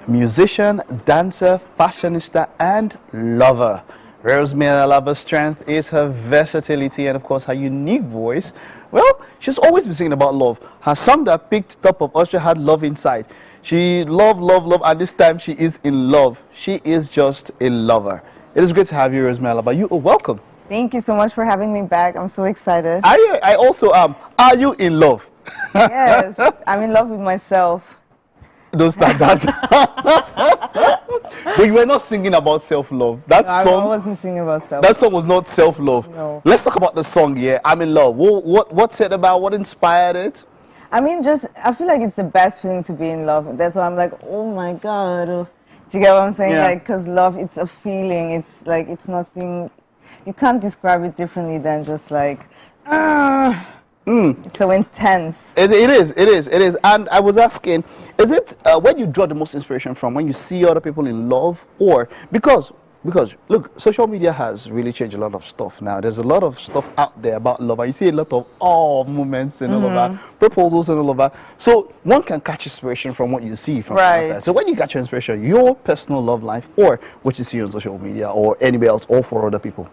D: musician, dancer, fashionista, and lover. Rosemary Alaba's strength is her versatility and, of course, her unique voice. Well, she's always been singing about love. Her song that picked top of Austria had love inside. She love, and this time she is in love. She is just a lover. It is great to have you, Rosemary Alaba. You are welcome.
B: Thank you so much for having me back. I'm so excited.
D: I also am. Are you in love?
B: Yes, I'm in love with myself.
D: Don't start that. But you were not singing about self-love. That song.
B: I wasn't singing about self-love.
D: That song was not self-love.
B: No.
D: Let's talk about the song. Yeah, I'm in love. What's it about? What inspired it?
B: I mean, I feel like it's the best feeling to be in love. That's why I'm like, oh my God. Do you get what I'm saying?
D: Yeah.
B: Like, because love, it's a feeling. It's like, it's nothing. You can't describe it differently than just like, It's so intense. It
D: is. And I was asking, is it where do you draw the most inspiration from? When you see other people in love, or because look, social media has really changed a lot of stuff now. There's a lot of stuff out there about love, and you see a lot of moments and all of that, proposals and all of that. So one can catch inspiration from what you see from the outside. So when you catch your inspiration, your personal love life, or what you see on social media, or anywhere else, or for other people.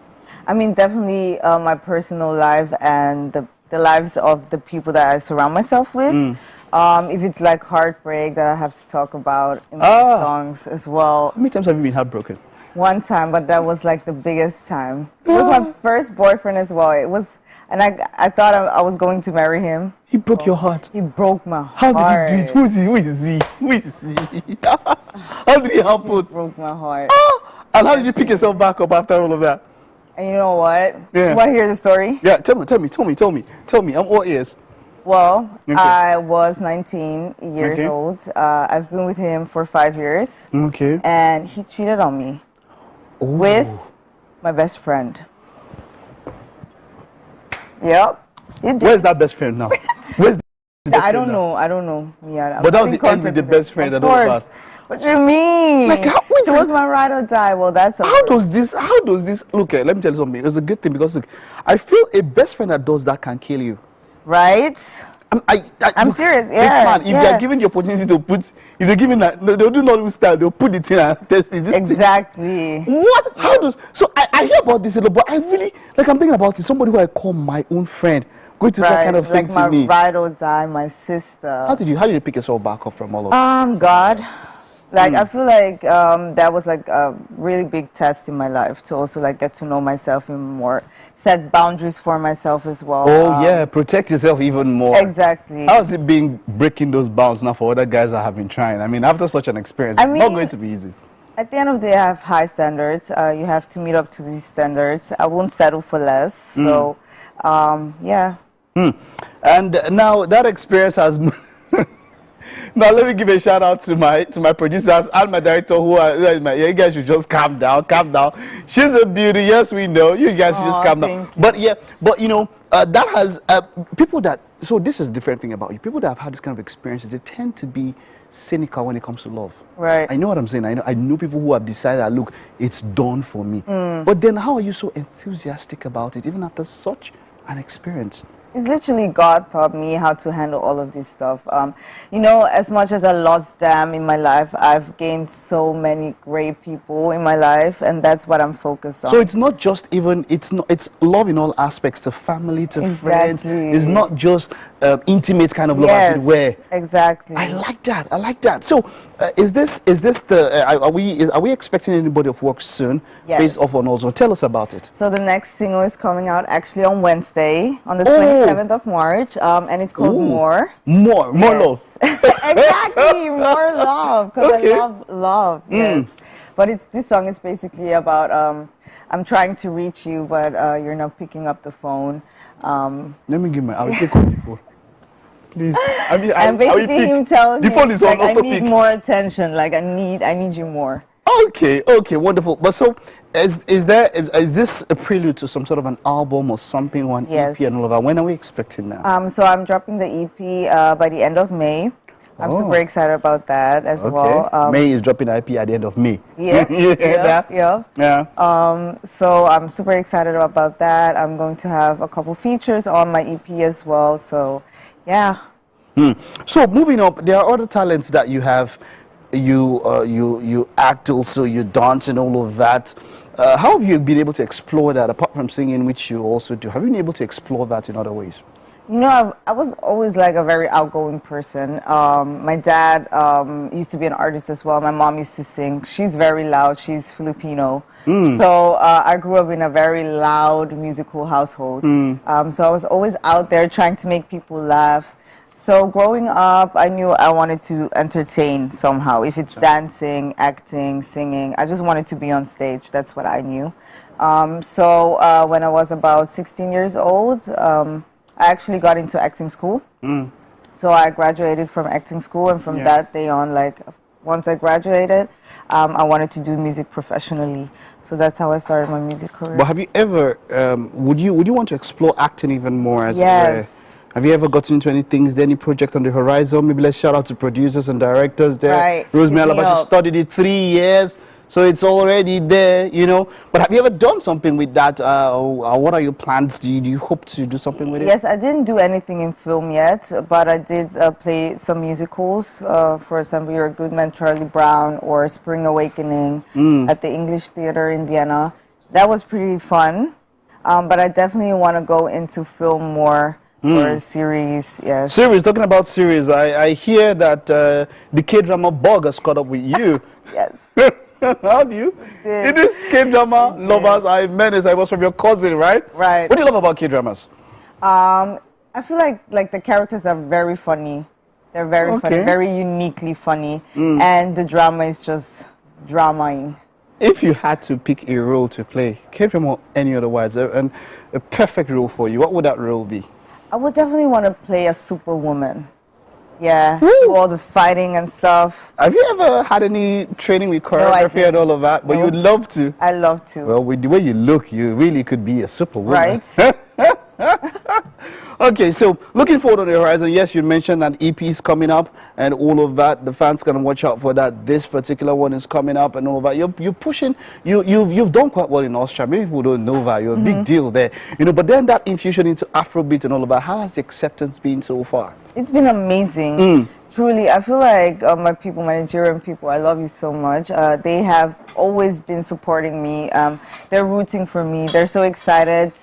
B: I mean, definitely my personal life and the lives of the people that I surround myself with. If it's like heartbreak that I have to talk about in my songs as well.
D: How many times have you been heartbroken?
B: One time, but that was like the biggest time. It was my first boyfriend as well. It was, and I thought I was going to marry him.
D: He broke your heart.
B: He broke my heart.
D: How did he do it? Who is he? Who is he? How did it happen?
B: He broke my heart.
D: And how did you pick yourself back up after all of that?
B: And you know what?
D: Yeah.
B: You want to hear the story?
D: Yeah, tell me. I'm all ears.
B: Well,
D: Okay.
B: I was 19 years
D: Okay.
B: old. I've been with him for 5 years.
D: Okay.
B: And he cheated on me with my best friend. Yep.
D: Where's that best friend now? Where's the best
B: I
D: friend
B: don't
D: now?
B: know. I don't know. Yeah,
D: But that was the end with the best friend and all of that.
B: What do you mean?
D: Like, how
B: she was my ride or die. Well, that's
D: How does this look? Let me tell you something. It's a good thing because look, I feel a best friend that does that can kill you.
B: Right? I'm serious. Yeah.
D: If they are given the opportunity to put, if they're given that, they'll do not style. They'll put it in and test it.
B: Exactly.
D: What? How does? So I hear about this a lot, but I really I'm thinking about it. Somebody who I call my own friend going to that kind of thing to me.
B: Like my ride or die, my sister.
D: How did you pick yourself back up from all of that?
B: God. Like, I feel like that was like a really big test in my life to also like get to know myself even more, set boundaries for myself as well.
D: Oh yeah, protect yourself even more.
B: Exactly.
D: How is it being breaking those bounds now for other guys that have been trying? I mean, after such an experience, it's not going to be easy.
B: At the end of the day, I have high standards. You have to meet up to these standards. I won't settle for less. So, yeah.
D: And now that experience has. Now let me give a shout out to my producers and my director who are you guys should just calm down. She's a beauty, yes we know. You guys should just calm down. But you know that has people that, so this is a different thing about you. People that have had this kind of experiences, they tend to be cynical when it comes to love.
B: Right.
D: I know what I'm saying. I know people who have decided that look, it's done for me. But then how are you so enthusiastic about it even after such an experience?
B: It's literally God taught me how to handle all of this stuff. You know, as much as I lost them in my life, I've gained so many great people in my life, and that's what I'm focused on.
D: So it's not just it's love in all aspects, to family, to friends. It's not just intimate kind of love as it were.
B: Exactly.
D: I like that. So is this the are we expecting anybody of work soon?
B: Yes.
D: Based off on also. Tell us about it.
B: So the next single is coming out actually on Wednesday, on the 27th of March, and it's called More.
D: More love.
B: Exactly, more love, because I love love. Yes, but this song is basically about I'm trying to reach you, but you're not picking up the phone.
D: Let me give I will take on the phone. Please. I mean,
B: and basically him tells
D: the phone is
B: like,
D: on
B: I
D: auto
B: need
D: pick.
B: more attention. Like I need you more.
D: Okay, wonderful. But so, is this a prelude to some sort of an album or something, one EP and all of that? When are we expecting that?
B: So I'm dropping the EP by the end of May. I'm super excited about that as well.
D: May is dropping the EP at the end of May.
B: Yeah,
D: yeah.
B: So I'm super excited about that. I'm going to have a couple features on my EP as well. So, yeah.
D: So moving up, there are other talents that you have you act also, you dance and all of that. How have you been able to explore that, apart from singing, which you also do? Have you been able to explore that in other ways?
B: You know, I was always like a very outgoing person. My dad used to be an artist as well. My mom used to sing. She's very loud. She's Filipino. So I grew up in a very loud musical household. So I was always out there trying to make people laugh. So growing up, I knew I wanted to entertain somehow. If it's dancing, acting, singing, I just wanted to be on stage. That's what I knew. So when I was about 16 years old, I actually got into acting school. So I graduated from acting school, and from that day on, like once I graduated, I wanted to do music professionally. So that's how I started my music career.
D: But have you ever, would you want to explore acting even more as
B: Yes.
D: Have you ever gotten into any things, any project on the horizon? Maybe let's shout out to producers and directors there.
B: Right.
D: Rosemary Alaba, she studied it 3 years, so it's already there, you know. But have you ever done something with that? Or what are your plans? Do you hope to do something with it?
B: Yes, I didn't do anything in film yet, but I did play some musicals. For example, You're a Good Man, Charlie Brown, or Spring Awakening at the English Theater in Vienna. That was pretty fun, but I definitely want to go into film more. Or a series, yes.
D: Series, talking about series, I hear that the K-drama bug has caught up with you.
B: Yes.
D: How do you? In this K-drama lovers, I menace, I was from your cousin, right?
B: Right.
D: What do you love about K-dramas?
B: I feel like the characters are very funny. They're very funny, very uniquely funny. And the drama is just dramaing.
D: If you had to pick a role to play, K-drama or any otherwise, and a perfect role for you, what would that role be?
B: I would definitely want to play a superwoman. Yeah, do all the fighting and stuff.
D: Have you ever had any training with choreography and all of that? But you would love to.
B: I love to.
D: Well, with the way you look, you really could be a superwoman.
B: Right.
D: Okay, so looking forward on the horizon, yes, you mentioned that EP is coming up and all of that. The fans can watch out for that. This particular one is coming up and all of that. You're pushing, you've done quite well in Austria. Maybe people don't know that. You're a big deal there. You know, but then that infusion into Afrobeat and all of that, how has the acceptance been so far?
B: It's been amazing. Truly, I feel like my people, my Nigerian people, I love you so much. They have always been supporting me. They're rooting for me. They're so excited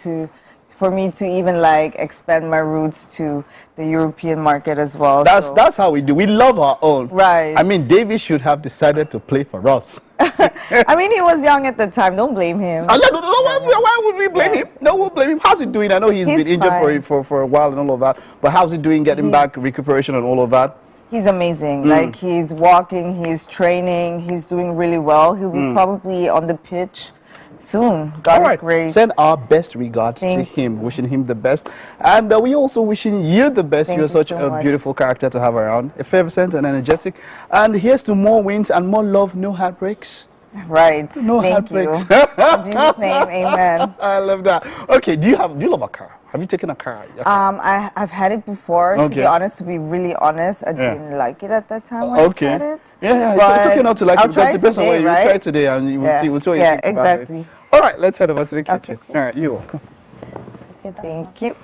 B: for me to even like expand my roots to the European market as well.
D: That's how we do. We love our own.
B: Right.
D: I mean, David should have decided to play for us.
B: I mean, he was young at the time. Don't blame him.
D: Why would we blame him? No, we'll blame him. How's he doing? I know he's been injured for a while and all of that. But how's he doing getting back, recuperation and all of that?
B: He's amazing. Like, he's walking, he's training, he's doing really well. He'll be probably on the pitch soon. God is great.
D: Send our best regards to him, wishing him the best. And we also wishing you the best. You're such a beautiful character to have around, effervescent and energetic. And here's to more wins and more love, no heartbreaks.
B: Right.
D: No
B: Thank you.
D: heartbreaks.
B: In Jesus' name, amen.
D: I love that. Okay, do you love a car? Have you taken a car?
B: I've had it before. To be honest, to be really honest, I didn't like it at that time when I tried it.
D: Yeah, it's okay not to like it because it depends on where you try it today and you will see what you think about it. All right, let's head over to the kitchen. All right, you're welcome.
B: Thank you.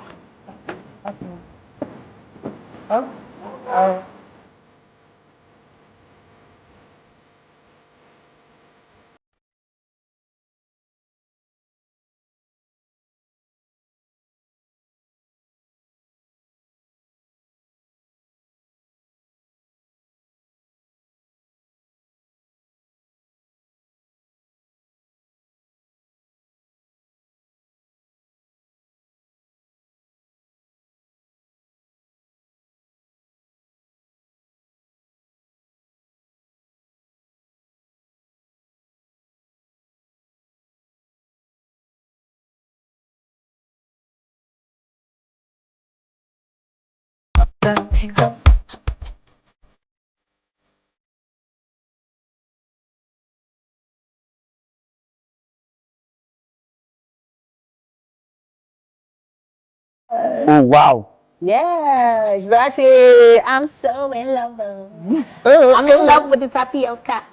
D: Oh, wow.
J: Yeah, exactly. I'm so in love. I'm in love with the tapioca.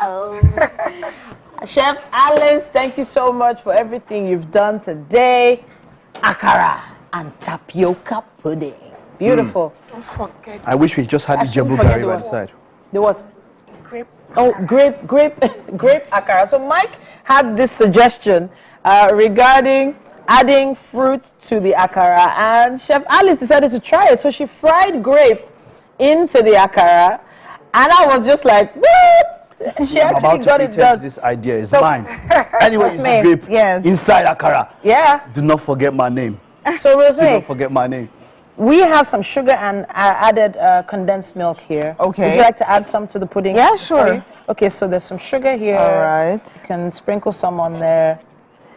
A: Chef Alice, thank you so much for everything you've done today. Akara and tapioca pudding. Beautiful.
U: Don't forget.
D: I wish we just had the jabu curry by the side.
A: The what?
U: Grape
A: Oh, grape akara. So Mike had this suggestion regarding adding fruit to the akara, and Chef Alice decided to try it. So she fried grape into the akara, and I was just like, what? She actually got it done.
D: This idea is mine. Anyway, it's grape inside akara.
A: Yeah.
D: Do not forget my name.
A: So Rosemary,
D: do not forget my name.
A: We have some sugar and added condensed milk here.
B: Okay.
A: Would you like to add some to the pudding?
B: Yeah, sure.
A: Okay, so there's some sugar here.
B: All right.
A: You can sprinkle some on there.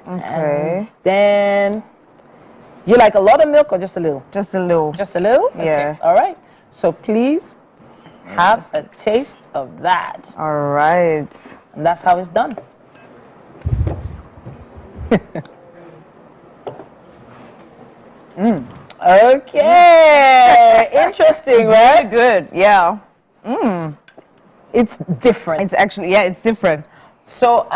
B: Okay.
A: And then, you like a lot of milk or just a little?
B: Just a little.
A: Just a little?
B: Yeah.
A: Okay. All right. So please have a taste of that.
B: All right.
A: And that's how it's done. Okay. Interesting,
B: It's
A: right?
B: really good. Yeah.
A: It's different.
B: It's actually, yeah, it's different.
A: So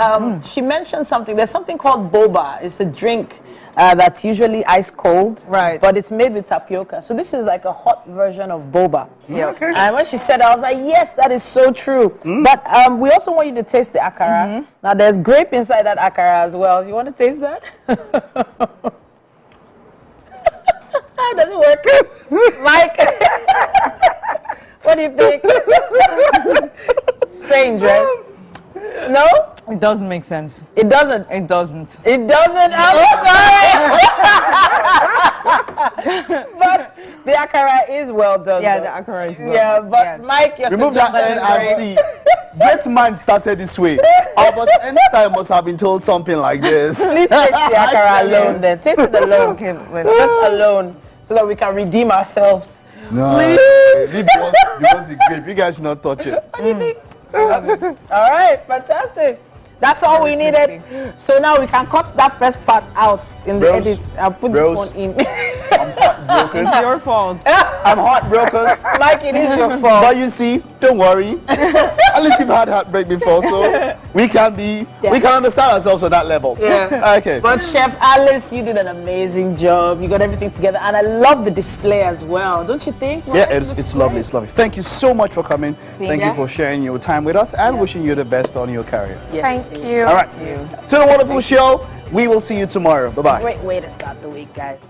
A: she mentioned something. There's something called boba. It's a drink that's usually ice cold,
B: right?
A: But it's made with tapioca. So this is like a hot version of boba.
B: Yeah. Okay.
A: And when she said, I was like, yes, that is so true. But we also want you to taste the akara. Now there's grape inside that akara as well. You want to taste that? Does it work, Mike? What do you think? Strange, right? No?
B: It doesn't make sense.
A: It doesn't?
B: It doesn't.
A: It doesn't? I'm sorry! But the akara is well done.
B: Yeah,
A: though.
B: the akara is well
A: Yeah,
B: done.
A: but
B: Yes.
A: Mike, you're
D: Remove that NRT. Great man started this way. Albert Einstein must have been told something like this.
A: Please taste the akara alone then. Taste it alone.
B: Okay,
A: just alone. So that we can redeem ourselves.
D: No.
A: Please.
D: It was a grape. You guys should not touch it.
A: What do you think? All right, fantastic. That's all we needed. So now we can cut that first part out in the edit and put this one in.
D: I'm heartbroken.
B: It's your fault.
D: I'm heartbroken.
A: Mike, it is your fault.
D: But you see, don't worry. At least you've had heartbreak before, so we can understand ourselves on that level.
A: Yeah.
D: Okay.
A: But Chef Alice, you did an amazing job. You got everything together, and I love the display as well. Don't you think?
D: Yeah, it's lovely. It's lovely. Thank you so much for coming. Thank you for sharing your time with us, and wishing you the best on your career.
A: Yes.
B: Thank you.
D: All right. To the wonderful show. We will see you tomorrow. Bye bye.
A: Great way to start the week, guys.